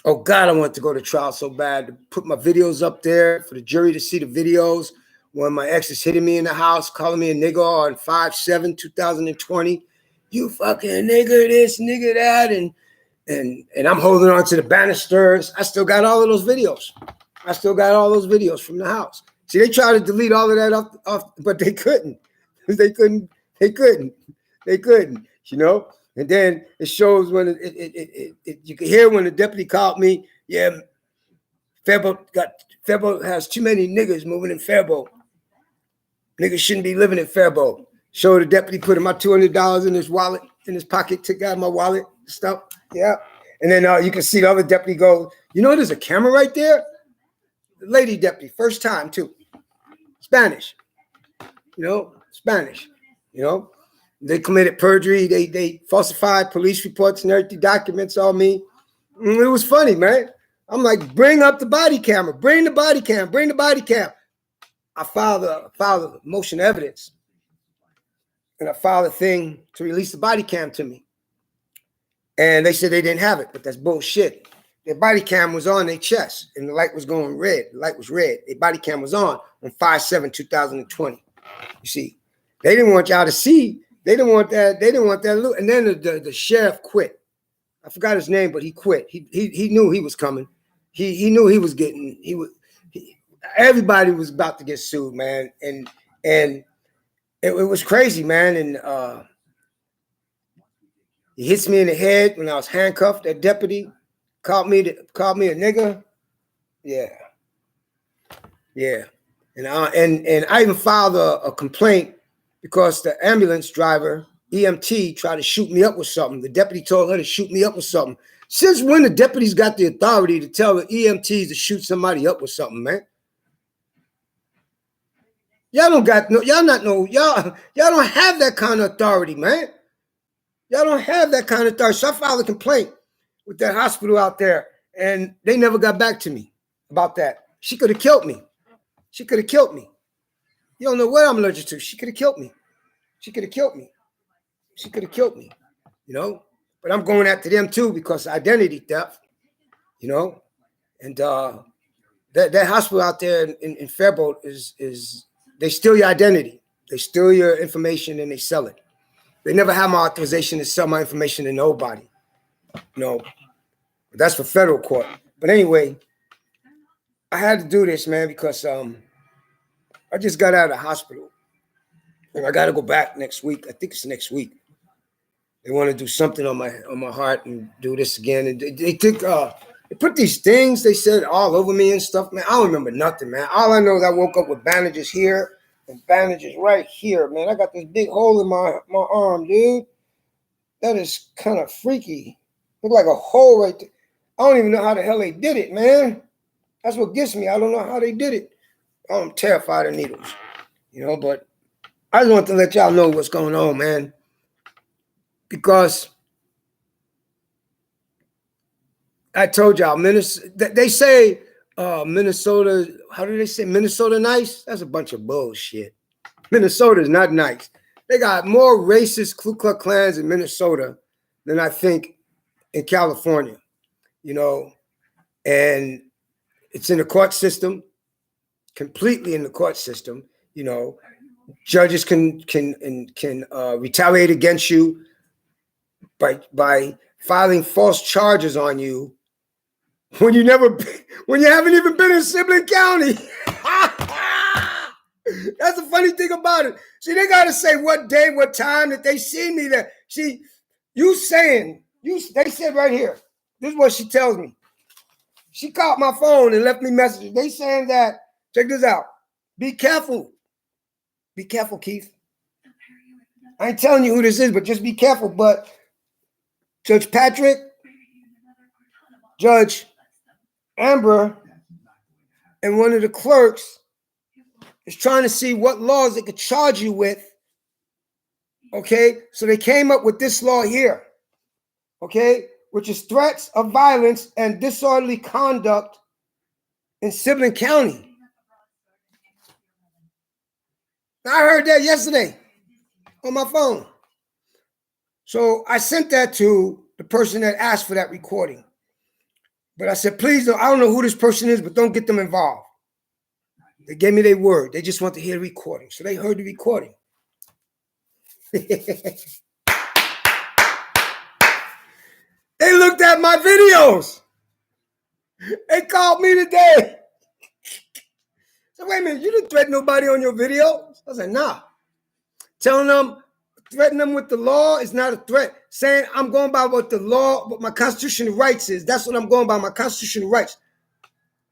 Oh, God, I wanted to go to trial so bad, to put my videos up there for the jury to see the videos when my ex is hitting me in the house, calling me a nigga on 5/7/2020. You fucking nigga this, nigga that, and I'm holding on to the banisters. I still got all of those videos. I still got all those videos from the house. See, they tried to delete all of that off, but they couldn't. They couldn't, you know? And then it shows when you can hear when the deputy called me, yeah, Faribault has too many niggas moving in Faribault. Niggas shouldn't be living in Faribault. Show the deputy putting my $200 in his wallet, in his pocket, took out my wallet, stuff. Yeah. And then you can see the other deputy go, you know, there's a camera right there. The lady deputy, first time too. Spanish. You know, Spanish. You know, they committed perjury. They falsified police reports and everything, documents on me. It was funny, man. I'm like, bring up the body camera. Bring the body cam. Bring the body cam. I filed a motion of evidence. And I filed a thing to release the body cam to me. And they said they didn't have it, but that's bullshit. Their body cam was on their chest, and the light was going red. The light was red. Their body cam was on 5/7/2020. You see, they didn't want y'all to see. They didn't want that. They didn't want that look. And then the sheriff quit. I forgot his name, but he quit. He knew he was coming. He knew he was getting. Everybody was about to get sued, man, and it was crazy, man. And he hits me in the head when I was handcuffed. That deputy called me a nigga. Yeah. And I even filed a complaint because the ambulance driver, EMT, tried to shoot me up with something. The deputy told her to shoot me up with something. Since when the deputies got the authority to tell the EMTs to shoot somebody up with something, man? Y'all don't have that kind of authority, man. Y'all don't have that kind of authority. So I filed a complaint with that hospital out there, and they never got back to me about that. She could have killed me. She could have killed me. You don't know what I'm allergic to. She could have killed me. She could have killed me. She could have killed me, you know? But I'm going after them too because identity theft, you know? And that hospital out there in Faribault is they steal your identity. They steal your information and they sell it. They never have my authorization to sell my information to nobody. You know, that's for federal court. But anyway, I had to do this, man, because I just got out of the hospital. And I got to go back next week. I think it's next week. They want to do something on my heart and do this again. And they put these things, they said, all over me and stuff, man. I don't remember nothing, man. All I know is I woke up with bandages here and bandages right here, man. I got this big hole in my arm, dude. That is kind of freaky. Look like a hole right there. I don't even know how the hell they did it, man. That's what gets me. I don't know how they did it. I'm terrified of needles, you know, but I just want to let y'all know what's going on, man. Because I told y'all, they say Minnesota, how do they say Minnesota nice? That's a bunch of bullshit. Minnesota is not nice. They got more racist Ku Klux Klans in Minnesota than I think in California, you know, and it's in the court system, completely in the court system, you know. Judges can retaliate against you by filing false charges on you when you haven't even been in Sibley County. That's the funny thing about it. See, they got to say what day, what time that they see me there. See, they said right here, this is what she tells me. She called my phone and left me messages. They saying that, check this out. Be careful. Be careful, Keith. I ain't telling you who this is, but just be careful. But Judge Patrick, Judge Amber, and one of the clerks is trying to see what laws they could charge you with. Okay, so they came up with this law here. Okay, which is threats of violence and disorderly conduct in Sibley County. I heard that yesterday on my phone. So I sent that to the person that asked for that recording. But I said, please, I don't know who this person is, but don't get them involved. They gave me their word. They just want to hear the recording. So they heard the recording. They looked at my videos. They called me today. So wait a minute, you didn't threaten nobody on your video? I said, nah. Telling them, threatening them with the law is not a threat. Saying I'm going by what the law, what my constitutional rights is. That's what I'm going by, my constitutional rights.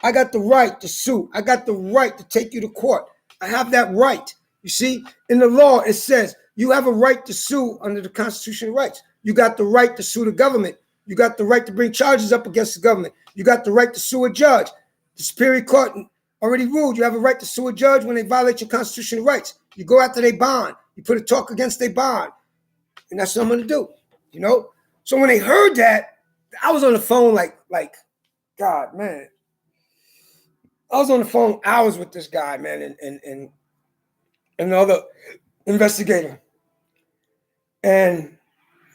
I got the right to sue. I got the right to take you to court. I have that right. You see, in the law, it says you have a right to sue under the constitutional rights. You got the right to sue the government. You got the right to bring charges up against the government. You got the right to sue a judge. The Superior Court already ruled you have a right to sue a judge when they violate your constitutional rights. You go after their bond. You put a talk against their bond. And that's what I'm going to do, you know? So when they heard that, I was on the phone like, God, man. I was on the phone hours with this guy, man, and another investigator. And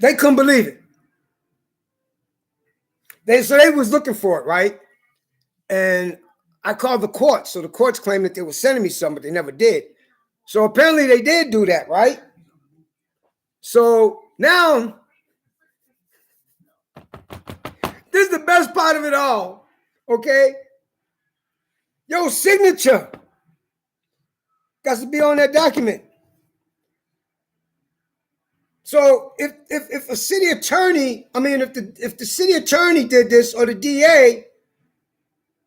they couldn't believe it. They was looking for it, right? And I called the court. So the courts claimed that they were sending me some, but they never did. So apparently they did do that, right? So now, this is the best part of it all, okay? Your signature got to be on that document. So if a city attorney, if the city attorney did this or the DA,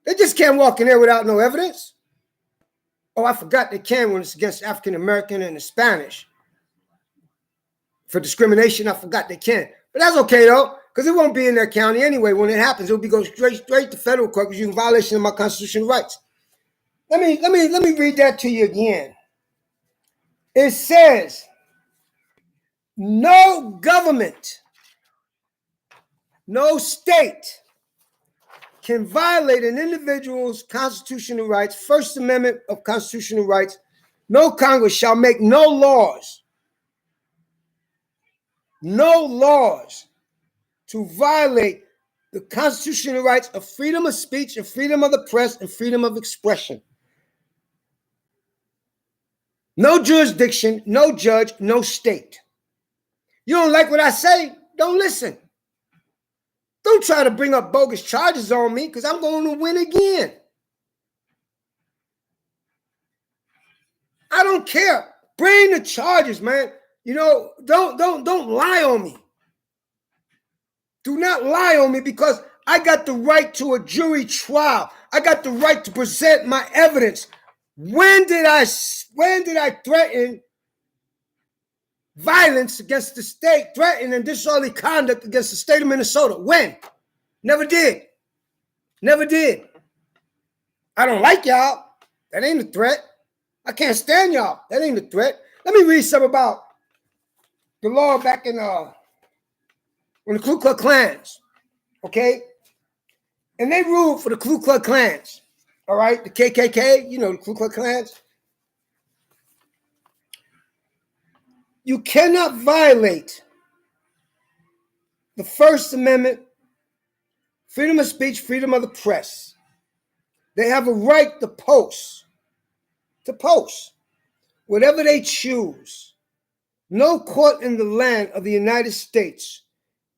they just can't walk in there without no evidence. Oh, I forgot they can when it's against African American and the Spanish. For discrimination, I forgot they can. But that's okay though, because it won't be in their county anyway. When it happens, it'll be going straight to federal court because you're in violation of my constitutional rights. Let me read that to you again. It says, no government, no state can violate an individual's constitutional rights, First Amendment of constitutional rights. No Congress shall make no laws to violate the constitutional rights of freedom of speech and freedom of the press and freedom of expression. No jurisdiction, no judge, no state. You don't like what I say? Don't listen. Don't try to bring up bogus charges on me because I'm going to win again. I don't care. Bring the charges, man. You know, don't lie on me. Do not lie on me because I got the right to a jury trial. I got the right to present my evidence. When did I threaten violence against the state, threaten and disorderly conduct against the state of Minnesota? When? Never did. Never did. I don't like y'all. That ain't a threat. I can't stand y'all. That ain't a threat. Let me read something about the law back in when the Ku Klux Klans, okay? And they ruled for the Ku Klux Klans, all right? The KKK, you know, the Ku Klux Klans. You cannot violate the First Amendment, freedom of speech, freedom of the press. They have a right to post whatever they choose. No court in the land of the United States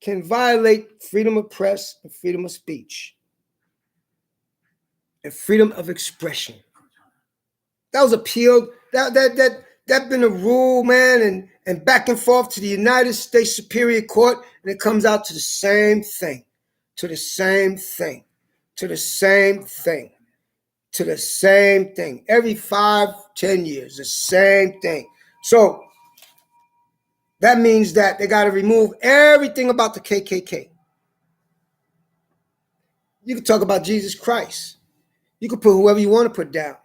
can violate freedom of press and freedom of speech and freedom of expression. That was appealed. That been a rule, man, and back and forth to the United States Superior Court, and it comes out to the same thing, to the same thing, to the same thing, to the same thing. Every 5-10 years, the same thing. So that means that they got to remove everything about the KKK. You can talk about Jesus Christ. You can put whoever you want to put down.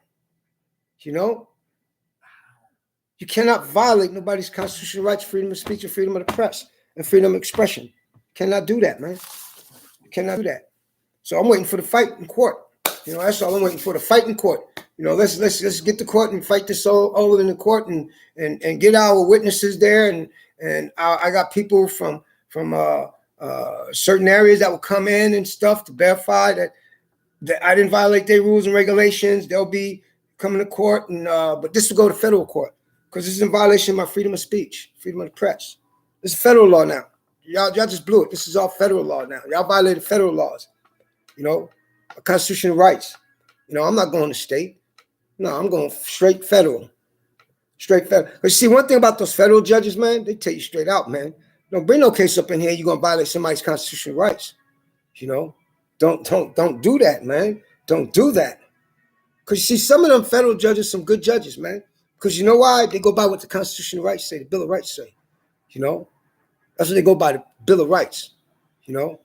You know? You cannot violate nobody's constitutional rights, freedom of speech and freedom of the press and freedom of expression. You cannot do that, man. You cannot do that. So I'm waiting for the fight in court. You know, that's all I'm waiting for, the fight in court. You know, let's get to court and fight this all over in the court and get our witnesses there. And I got people from certain areas that will come in and stuff to verify that I didn't violate their rules and regulations. They'll be coming to court, and but this will go to federal court because this is in violation of my freedom of speech, freedom of the press. This is federal law now. Y'all just blew it. This is all federal law now. Y'all violated federal laws. You know, constitutional rights. You know, I'm not going to state. No, I'm going straight federal. Straight federal. But see, one thing about those federal judges, man, they tell you straight out, man. Don't bring no case up in here. You're gonna violate somebody's constitutional rights. You know, don't do that, man. Don't do that. Because you see, some of them federal judges, some good judges, man. Because you know why? They go by what the constitutional rights say, the Bill of Rights say. You know, that's what they go by, the Bill of Rights. You know,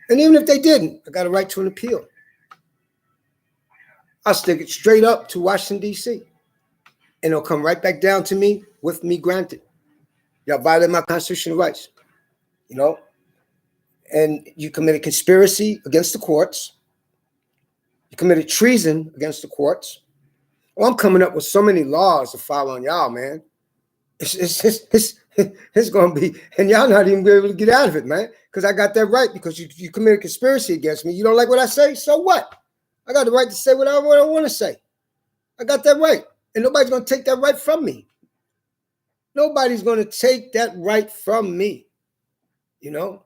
and even if they didn't, I got a right to an appeal. I'll stick it straight up to Washington, D.C. And it'll come right back down to me with me granted. Y'all violated my constitutional rights, you know? And you committed conspiracy against the courts. You committed treason against the courts. Well, I'm coming up with so many laws to follow on y'all, man. It's going to be, and y'all not even be able to get out of it, man, because I got that right because you committed conspiracy against me. You don't like what I say? So what? I got the right to say what I want to say. I got that right. And nobody's going to take that right from me. Nobody's going to take that right from me. You know?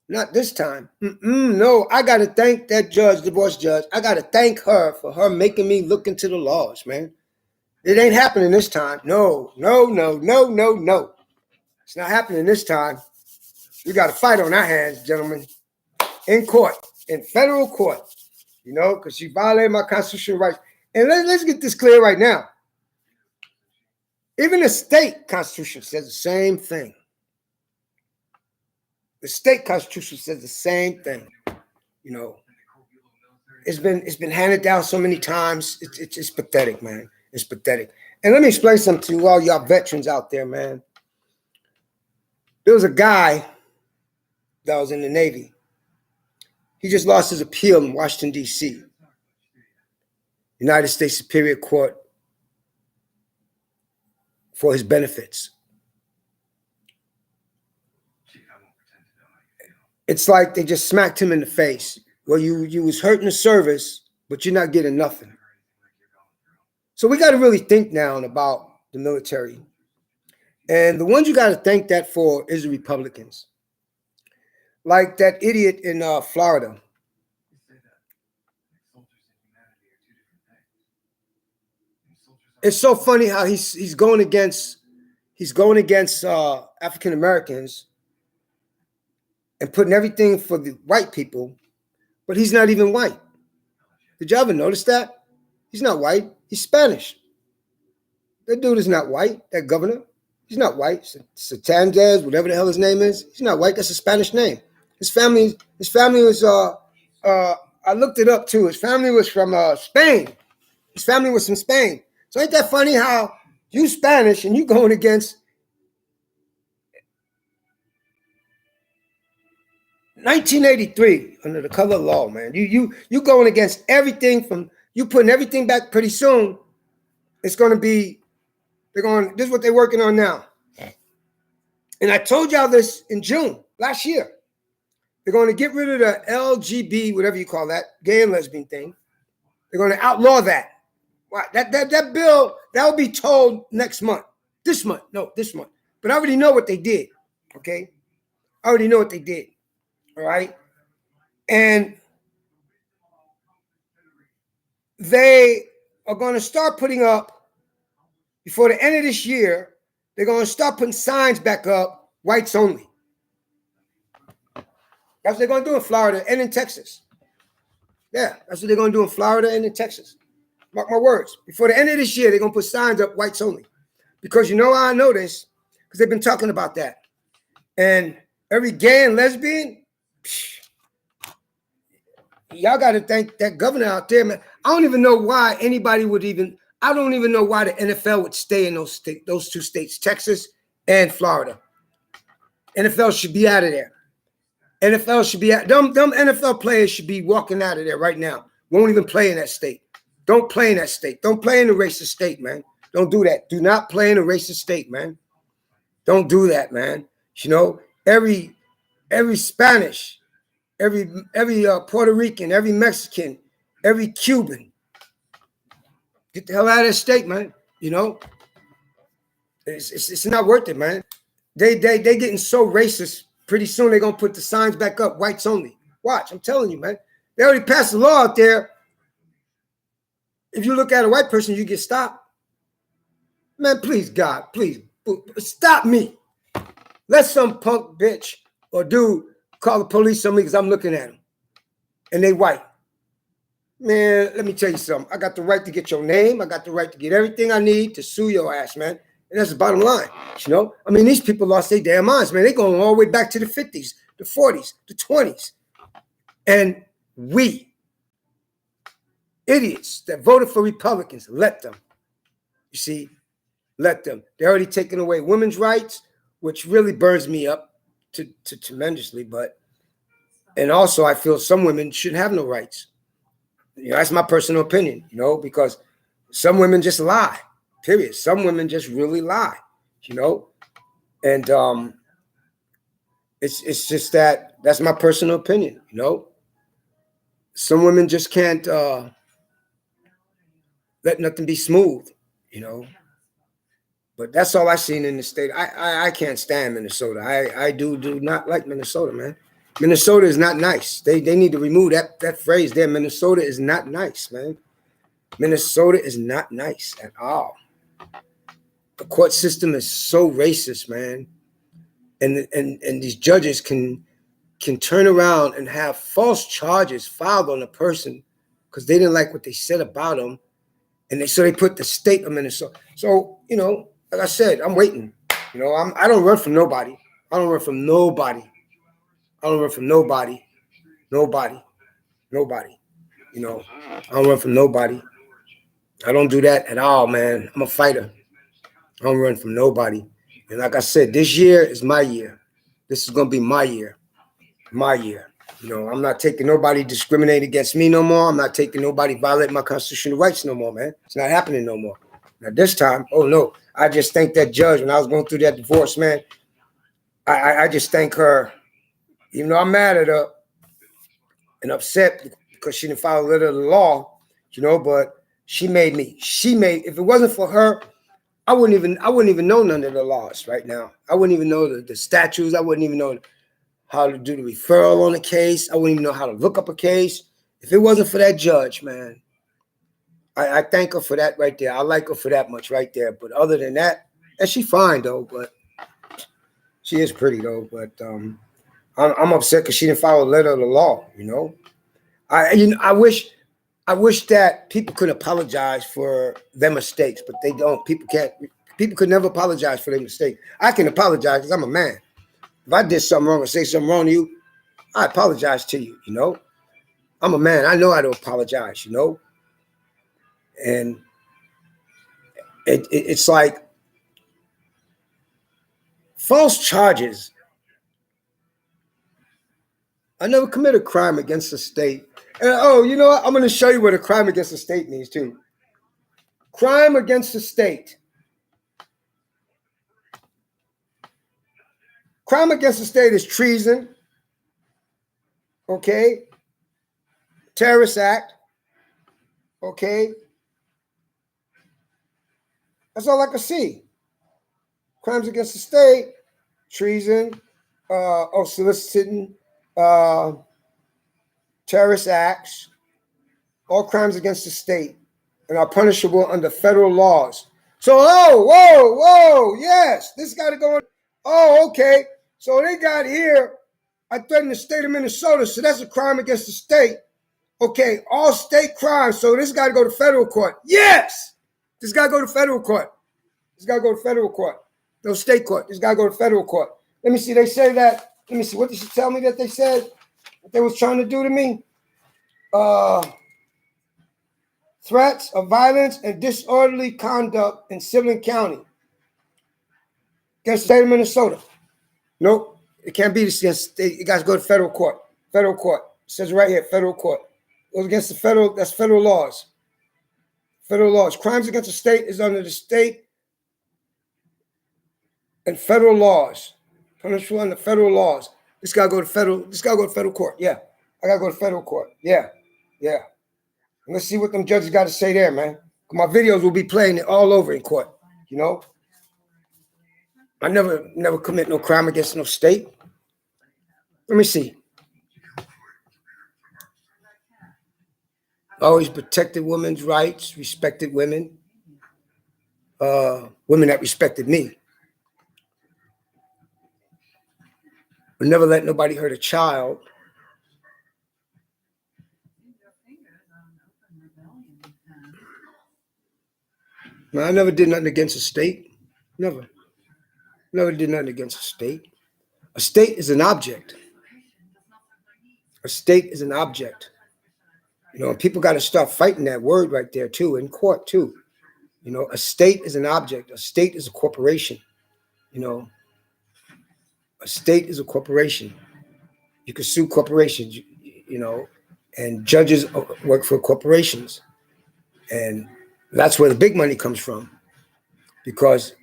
Not this time. No, I got to thank that judge, divorce judge. I got to thank her for her making me look into the laws, man. It ain't happening this time. No. It's not happening this time. We got a fight on our hands, gentlemen. In court. In federal court. You know, because she violated my constitutional rights. And let's get this clear right now. Even the state constitution says the same thing. The state constitution says the same thing. You know, it's been handed down so many times. It's pathetic, man. It's pathetic. And let me explain something to all y'all veterans out there, man. There was a guy that was in the Navy. He just lost his appeal in Washington, D.C. United States Superior Court for his benefits. It's like they just smacked him in the face. Well, you was hurting the service, but you're not getting nothing. So we got to really think now about the military. And the ones you got to thank that for is the Republicans. Like that idiot in Florida. It's so funny how he's going against African Americans and putting everything for the white people, but he's not even white. Did you ever notice that? He's not white. He's Spanish. That dude is not white. That governor, he's not white. Satandez, whatever the hell his name is, he's not white. That's a Spanish name. His family was I looked it up too. His family was from Spain. His family was from Spain. So ain't that funny how you Spanish and you going against 1983 under the color of law, man. You going against everything from you putting everything back pretty soon. It's going to be this is what they're working on now. And I told y'all this in June last year. They're going to get rid of the LGB, whatever you call that, gay and lesbian thing. They're going to outlaw that. Wow, that bill, that will be told next month. This month. But I already know what they did. Okay? I already know what they did. All right? And they are going to start putting up, before the end of this year, They're going to start putting signs back up, whites only. That's what they're going to do in Florida and in Texas. Yeah, that's what they're going to do in Florida and in Texas. Mark my words. Before the end of this year, they're going to put signs up, whites only. Because you know how I know this? Because they've been talking about that. And every gay and lesbian, y'all got to thank that governor out there, man. I don't even know why anybody would even, I don't even know why the NFL would stay in those two states, Texas and Florida. NFL should be out of there. NFL should be out. Them NFL players should be walking out of there right now. Won't even play in that state. Don't play in that state. Don't play in the racist state, man. Don't do that. Do not play in a racist state, man. Don't do that, man. You know, every Spanish, every Puerto Rican, every Mexican, every Cuban, get the hell out of that state, man. You know, it's not worth it, man. They getting so racist. Pretty soon they're gonna put the signs back up, whites only. Watch, I'm telling you, man. They already passed a law out there. If you look at a white person, you get stopped. Man, please, God, please, stop me. Let some punk bitch or dude call the police on me because I'm looking at them. And they white. Man, let me tell you something. I got the right to get your name. I got the right to get everything I need to sue your ass, man. And that's the bottom line, you know? I mean, these people lost their damn minds, man. They're going all the way back to the 50s, the 40s, the 20s. And we, idiots that voted for Republicans, let them. You see, let them. They're already taking away women's rights, which really burns me up to tremendously. But, and also I feel some women shouldn't have no rights. You know, that's my personal opinion, you know, because some women just lie, period. Some women just really lie, you know, and it's just that's my personal opinion, you know. Some women just can't let nothing be smooth, you know. But that's all I've seen in the state. I can't stand Minnesota. I do not like Minnesota, man. Minnesota is not nice. They need to remove that phrase there. Minnesota is not nice, man. Minnesota is not nice at all. The court system is so racist, man. And these judges can turn around and have false charges filed on a person because they didn't like what they said about them. And so they put the state of Minnesota. So, you know, like I said, I'm waiting. You know, I don't run from nobody. I don't run from nobody. I don't run from nobody. Nobody. You know, I don't run from nobody. I don't do that at all, man. I'm a fighter. I don't run from nobody. And like I said, this year is my year. This is going to be my year. My year. You know, I'm not taking nobody discriminating against me no more. I'm not taking nobody violating my constitutional rights no more, man. It's not happening no more. Now this time, oh no, I just thank that judge when I was going through that divorce, man. I just thank her. Even though I'm mad at her and upset because she didn't follow the letter of the law, you know, but she made, if it wasn't for her, I wouldn't even know none of the laws right now. I wouldn't even know the statutes. I wouldn't even know how to do the referral on a case. I wouldn't even know how to look up a case. If it wasn't for that judge, man, I thank her for that right there. I like her for that much right there. But other than that, and she's fine though, but she is pretty though. But I'm upset because she didn't follow the letter of the law, you know. I wish that people could apologize for their mistakes, but they don't. People could never apologize for their mistake. I can apologize because I'm a man. If I did something wrong or say something wrong to you, I apologize to you, you know. I'm a man. I know how to apologize, you know. And it's like false charges. I never committed a crime against the state. And you know what? I'm going to show you what a crime against the state means too. Crime against the state. Crime against the state is treason. Okay. Terrorist act. Okay. That's all I can see. Crimes against the state, treason, soliciting, terrorist acts, all crimes against the state, and are punishable under federal laws. So, whoa, yes, this got to go on. Oh, okay. So they got here, I threatened the state of Minnesota, so that's a crime against the state. Okay, all state crimes, so this got to go to federal court. Yes! This got to go to federal court. This got to go to federal court. No state court. This got to go to federal court. Let me see, they say that. Let me see, what did she tell me that they said? What they was trying to do to me? Threats of violence and disorderly conduct in Sibley County against the state of Minnesota. Nope, it can't be against state. It got to go to federal court. Federal court. It says right here, federal court. It goes against the federal, that's federal laws. Federal laws. Crimes against the state is under the state and federal laws. Punishable under federal laws. This got to go to federal court. Yeah. I got to go to federal court. Yeah. Let's see what them judges got to say there, man. My videos will be playing it all over in court, you know. I never commit no crime against no state. Let me see. Always protected women's rights, respected women, women that respected me. But never let nobody hurt a child. I never did nothing against a state. Never did nothing against a state. A state is an object. A state is an object. You know, and people got to start fighting that word right there too, in court too. You know, a state is an object. A state is a corporation. You know, a state is a corporation. You can sue corporations, you know, and judges work for corporations. And that's where the big money comes from, because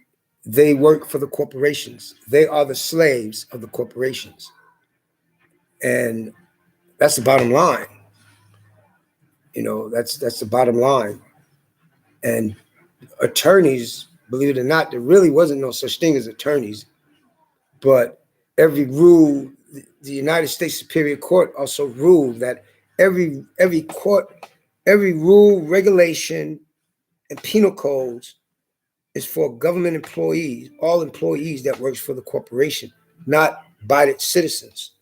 they work for the corporations. They are the slaves of the corporations. And that's the bottom line. You know, that's the bottom line. And attorneys, believe it or not, there really wasn't no such thing as attorneys. But every rule, the United States Superior Court also ruled that every court, every rule, regulation, and penal codes is for government employees, all employees that works for the corporation, not by its citizens.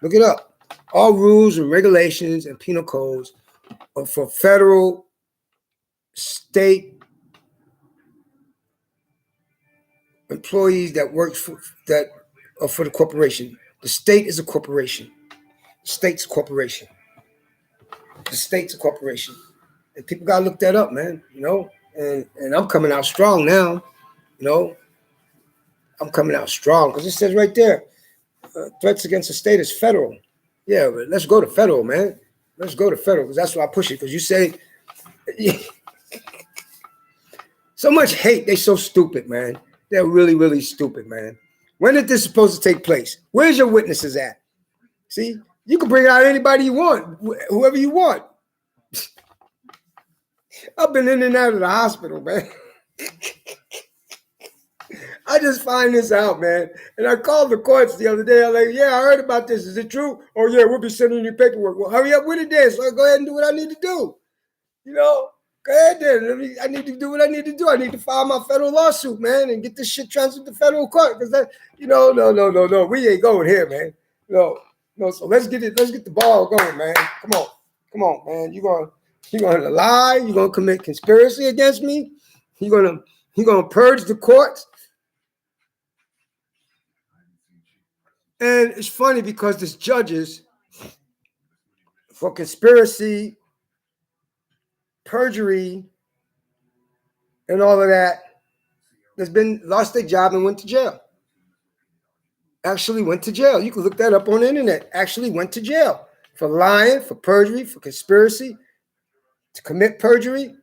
Look it up. All rules and regulations and penal codes are for federal, state employees that works for that are for the corporation. The state is a corporation. The state's a corporation. The state's a corporation. And people gotta look that up, man. You know, and I'm coming out strong now. You know, I'm coming out strong because it says right there, threats against the state is federal. Yeah, but let's go to federal, man. Let's go to federal, because that's why I push it. Because you say so much hate. They so stupid, man. They're really, really stupid, man. When is this supposed to take place? Where's your witnesses at? See, you can bring out anybody you want, whoever you want. I've been in and out of the hospital, man. I just find this out, man. And I called the courts the other day. I'm like, yeah, I heard about this. Is it true? Oh, yeah, we'll be sending you paperwork. Well, hurry up with it then. So I go ahead and do what I need to do. You know, go ahead then. I need to do what I need to do. I need to file my federal lawsuit, man, and get this shit transferred to federal court. Because that, you know, no. We ain't going here, man. No. So let's get the ball going, man. Come on, man. You're gonna lie, you're gonna commit conspiracy against me, you're gonna purge the courts. And it's funny because this judges for conspiracy, perjury, and all of that, lost their job and went to jail. Actually went to jail. You can look that up on the internet. Actually went to jail for lying, for perjury, for conspiracy, to commit perjury.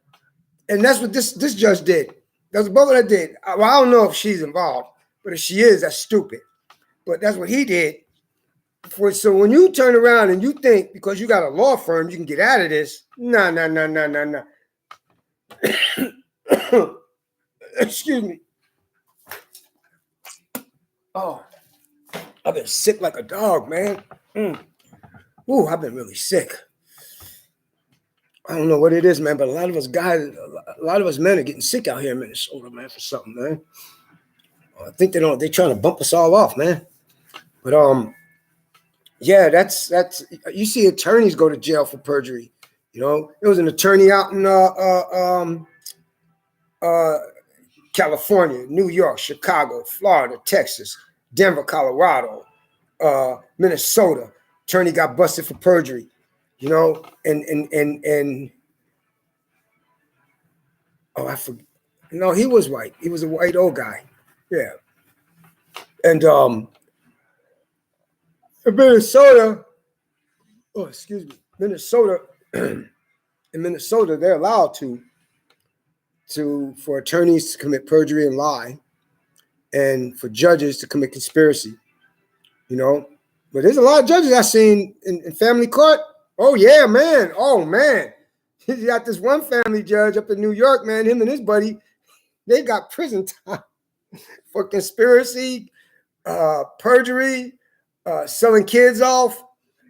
And that's what this judge did. That's what both of them did. Well, I don't know if she's involved, but if she is, that's stupid. But that's what he did. So when you turn around and you think because you got a law firm, you can get out of this. No. Excuse me. Oh, I've been sick like a dog, man. Ooh, I've been really sick. I don't know what it is, man, but a lot of us guys, a lot of us men are getting sick out here in Minnesota, man, for something, man. I think they're trying to bump us all off, man. But yeah, that's you see attorneys go to jail for perjury. You know, there was an attorney out in California, New York, Chicago, Florida, Texas, Denver, Colorado, Minnesota. Attorney got busted for perjury. You know, and oh, I forget. No, he was white. He was a white old guy. Yeah. And in Minnesota, oh, excuse me, Minnesota, in Minnesota, they're allowed for attorneys to commit perjury and lie, and for judges to commit conspiracy. You know, but there's a lot of judges I've seen in family court. Oh yeah, man. Oh man, you got this one family judge up in New York, man. Him and his buddy, they got prison time for conspiracy, perjury, selling kids off,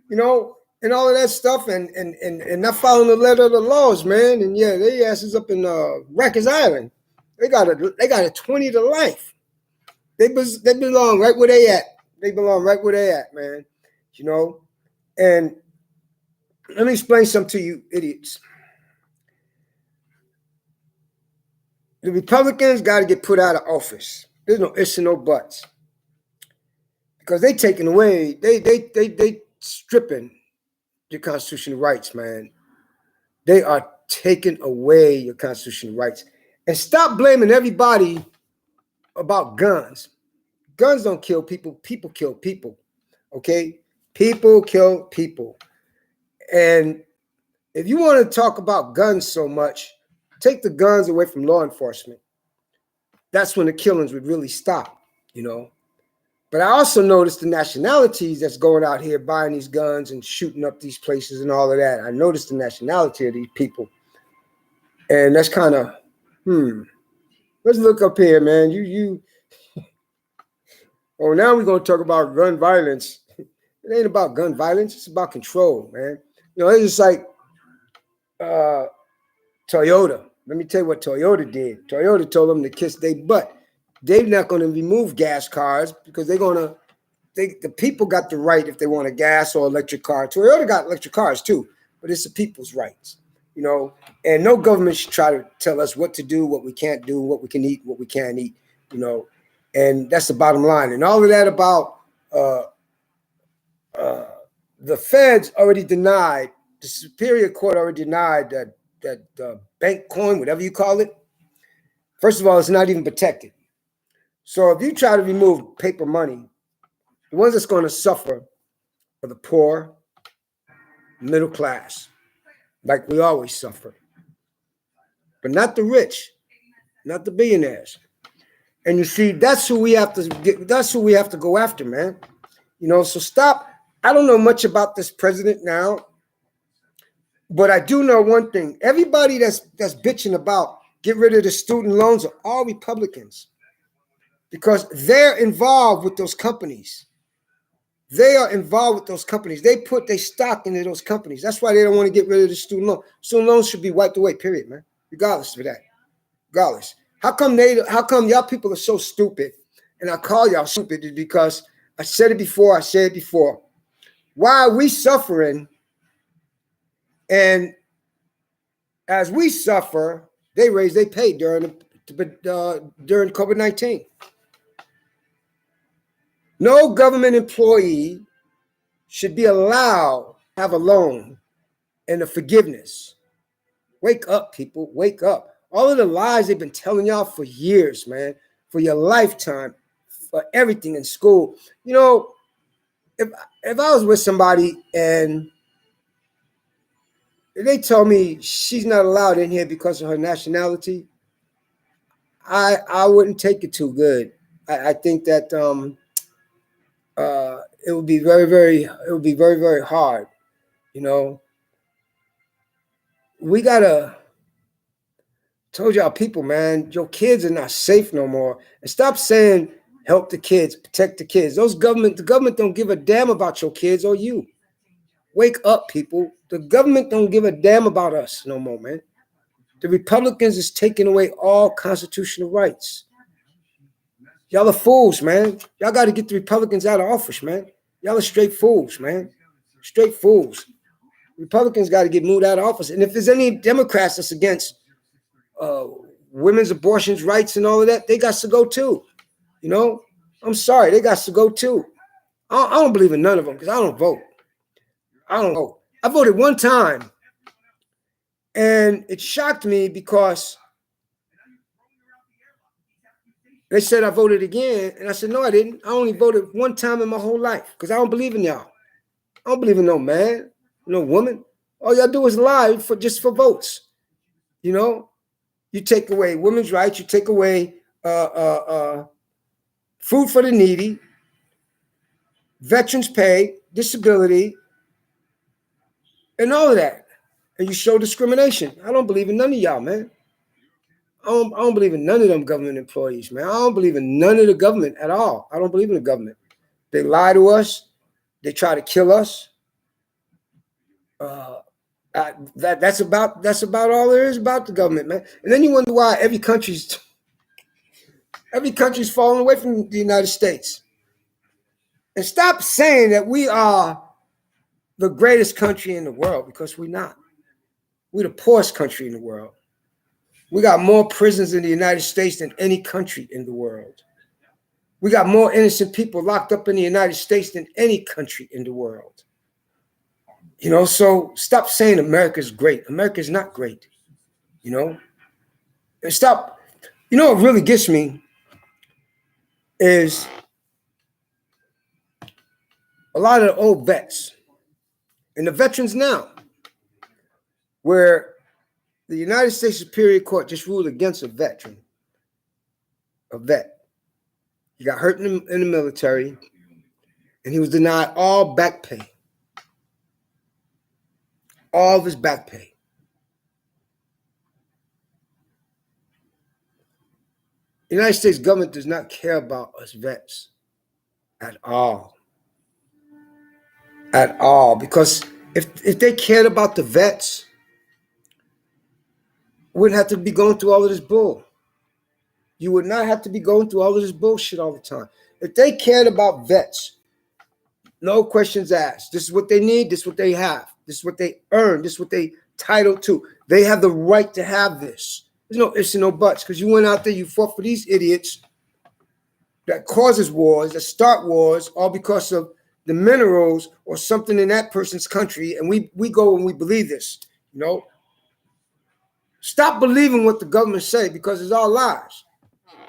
you know, and all of that stuff, and not following the letter of the laws, man. And yeah, they asses up in Rikers Island. They got a 20 to life. They belong right where they at. They belong right where they at, man. You know, and let me explain something to you, idiots. The Republicans got to get put out of office. There's no ifs and no buts, because they taking away, they stripping your constitutional rights, man. They are taking away your constitutional rights. And stop blaming everybody about guns. Guns don't kill people. People kill people. Okay? People kill people. And if you want to talk about guns so much, take the guns away from law enforcement. That's when the killings would really stop, you know. But I also noticed the nationalities that's going out here buying these guns and shooting up these places and all of that. I noticed the nationality of these people. And that's kind of, let's look up here, man. Oh, now we're going to talk about gun violence. It ain't about gun violence. It's about control, man. You know, it's just like Toyota. Let me tell you what Toyota did. Toyota told them to kiss their butt. They're not going to remove gas cars because the people got the right if they want a gas or electric car. Toyota got electric cars too, but it's the people's rights, you know. And no government should try to tell us what to do, what we can't do, what we can eat, what we can't eat, you know. And that's the bottom line. And all of that about the feds already denied, the Superior Court already denied that bank coin, whatever you call it. First of all, it's not even protected. So if you try to remove paper money, the ones that's going to suffer are the poor, middle class, like we always suffer. But not the rich, not the billionaires. And you see, that's who we have to go after, man. You know, so stop. I don't know much about this president now, but I do know one thing. Everybody that's bitching about get rid of the student loans are all Republicans, because they're involved with those companies. They are involved with those companies. They put their stock into those companies. That's why they don't want to get rid of the student loan. Student loans should be wiped away, period, man. Regardless of that. Regardless. How come y'all people are so stupid? And I call y'all stupid is because I said it before, Why are we suffering? And as we suffer, they raise their pay during COVID-19. No government employee should be allowed to have a loan and a forgiveness. Wake up, people. Wake up. All of the lies they've been telling y'all for years, man, for your lifetime, for everything in school. You know, if I was with somebody and they told me she's not allowed in here because of her nationality, I wouldn't take it too good. I think that it would be very, very hard. You know, we gotta told y'all people, man, your kids are not safe no more. And stop saying help the kids, protect the kids. The government don't give a damn about your kids or you. Wake up, people. The government don't give a damn about us no more, man. The Republicans is taking away all constitutional rights. Y'all are fools, man. Y'all got to get the Republicans out of office, man. Y'all are straight fools, man. Straight fools. Republicans got to get moved out of office. And if there's any Democrats that's against women's abortions rights and all of that, they got to go too. You know, I'm sorry, they got to go too. I don't believe in none of them because I don't vote. I don't vote. I voted one time, and it shocked me because they said I voted again, and I said, no, I didn't. I only voted one time in my whole life because I don't believe in y'all. I don't believe in no man, no woman. All y'all do is lie just for votes. You know, you take away women's rights, you take away food for the needy, veterans pay, disability, and all of that. And you show discrimination. I don't believe in none of y'all, man. I don't believe in none of them government employees, man. I don't believe in none of the government at all. I don't believe in the government. They lie to us. They try to kill us. That's about all there is about the government, man. And then you wonder why every country's falling away from the United States. And stop saying that we are the greatest country in the world, because we're not. We're the poorest country in the world. We got more prisons in the United States than any country in the world. We got more innocent people locked up in the United States than any country in the world. You know, so stop saying America's great. America's not great, you know. And stop. You know what really gets me is a lot of the old vets and the veterans now, where the United States Superior Court just ruled against a vet. He got hurt in the military, and he was denied all back pay. All of his back pay. The United States government does not care about us vets at all. At all. Because if they cared about the vets, we wouldn't have to be going through all of this bull. You would not have to be going through all of this bullshit all the time. If they cared about vets, no questions asked. This is what they need. This is what they have. This is what they earn. This is what they titled to. They have the right to have this. There's no ifs and no buts, because you went out there, you fought for these idiots that causes wars, that start wars, all because of the minerals or something in that person's country, and we go and we believe this, you know. Stop believing what the government say, because it's all lies.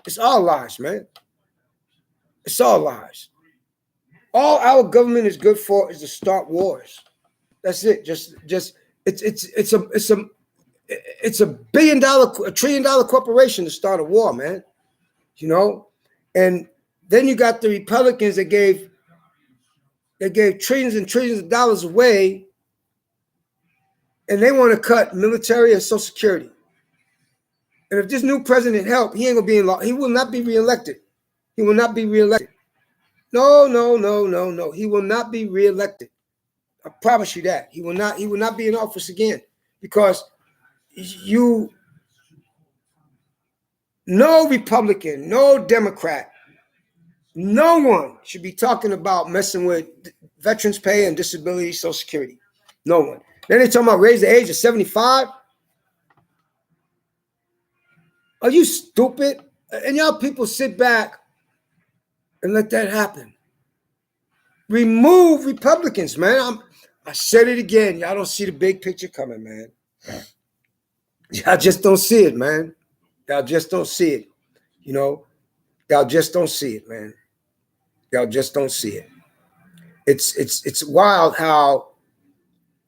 It's all lies, man. It's all lies. All our government is good for is to start wars. That's it. It's a $1 trillion corporation to start a war, man. You know, and then you got the Republicans that gave trillions and trillions of dollars away, and they want to cut military and Social Security. And if this new president help, he ain't gonna be in law. He will not be reelected. He will not be reelected. No. He will not be reelected. I promise you that. He will not be in office again, because no Republican, no Democrat, no one should be talking about messing with veterans pay and disability, Social Security. No one. Then they're talking about raise the age of 75. Are you stupid? And y'all people sit back and let that happen. Remove Republicans, man. I said it again. Y'all don't see the big picture coming, man. Y'all just don't see it, man. Y'all just don't see it. You know, y'all just don't see it, man. Y'all just don't see it. It's wild how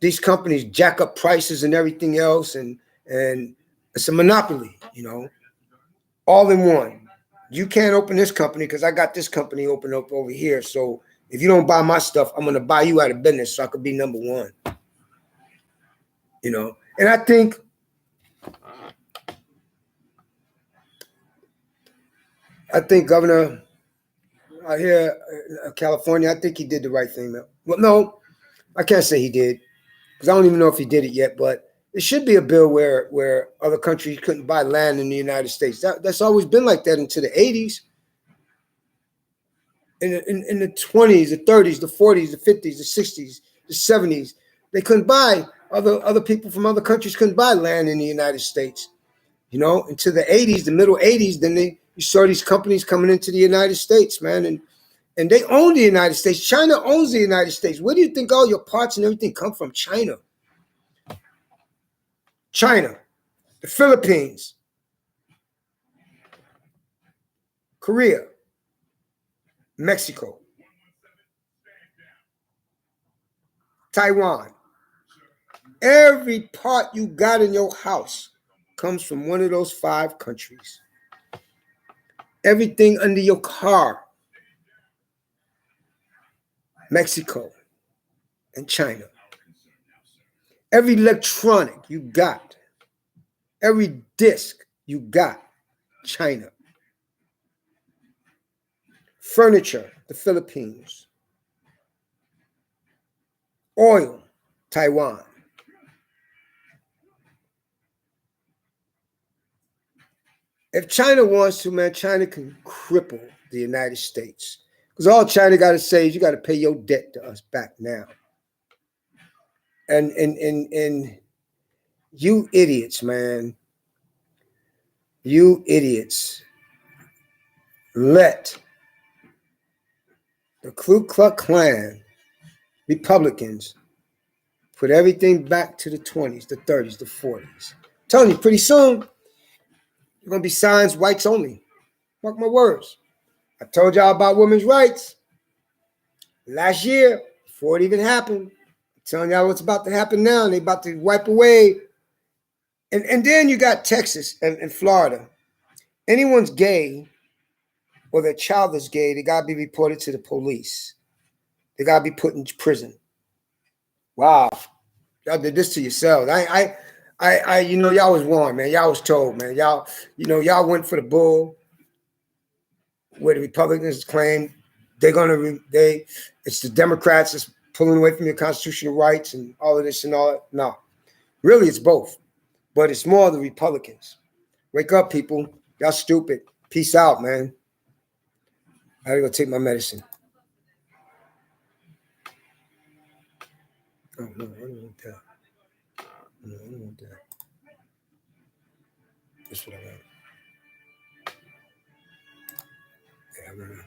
these companies jack up prices and everything else, and it's a monopoly, you know, all in one. You can't open this company because I got this company open up over here. So if you don't buy my stuff, I'm going to buy you out of business so I could be number one. You know, and I think Governor out here, California, I think he did the right thing, man. Well, no, I can't say he did. because I don't even know if he did it yet, but it should be a bill where other countries couldn't buy land in the United States. That's always been like that into the 80s. In the 20s, the 30s, the 40s, the 50s, the 60s, the 70s, they couldn't buy, other people from other countries couldn't buy land in the United States. You know, into the 80s, the middle 80s, then you saw these companies coming into the United States, man, and they own the United States. China owns the United States. Where do you think all your parts and everything come from? China. China, the Philippines, Korea, Mexico, Taiwan. Every part you got in your house comes from one of those 5 countries. Everything under your car, Mexico and China. Every electronic you got, every disc you got, China. Furniture, the Philippines. Oil, Taiwan. If China wants to, man, China can cripple the United States. Because all China got to say is you got to pay your debt to us back now. And you idiots, man. You idiots. Let the Ku Klux Klan, Republicans, put everything back to the 20s, the 30s, the 40s. I'm telling you, pretty soon, you're going to be signs whites only. Mark my words. I told y'all about women's rights last year, before it even happened. I'm telling y'all what's about to happen now. They about to wipe away. And then you got Texas and Florida. Anyone's gay or their child is gay, they got to be reported to the police. They got to be put in prison. Wow. Y'all did this to yourselves. You know, y'all was warned, man. Y'all was told, man. Y'all, you know, y'all went for the bull where the Republicans claim it's the Democrats that's pulling away from your constitutional rights and all of this and all that. No, really, it's both, but it's more the Republicans. Wake up, people. Y'all stupid. Peace out, man. I gotta go take my medicine. Oh, no, I don't want that. No, I don't want that. That's what I want. Yeah, I don't know.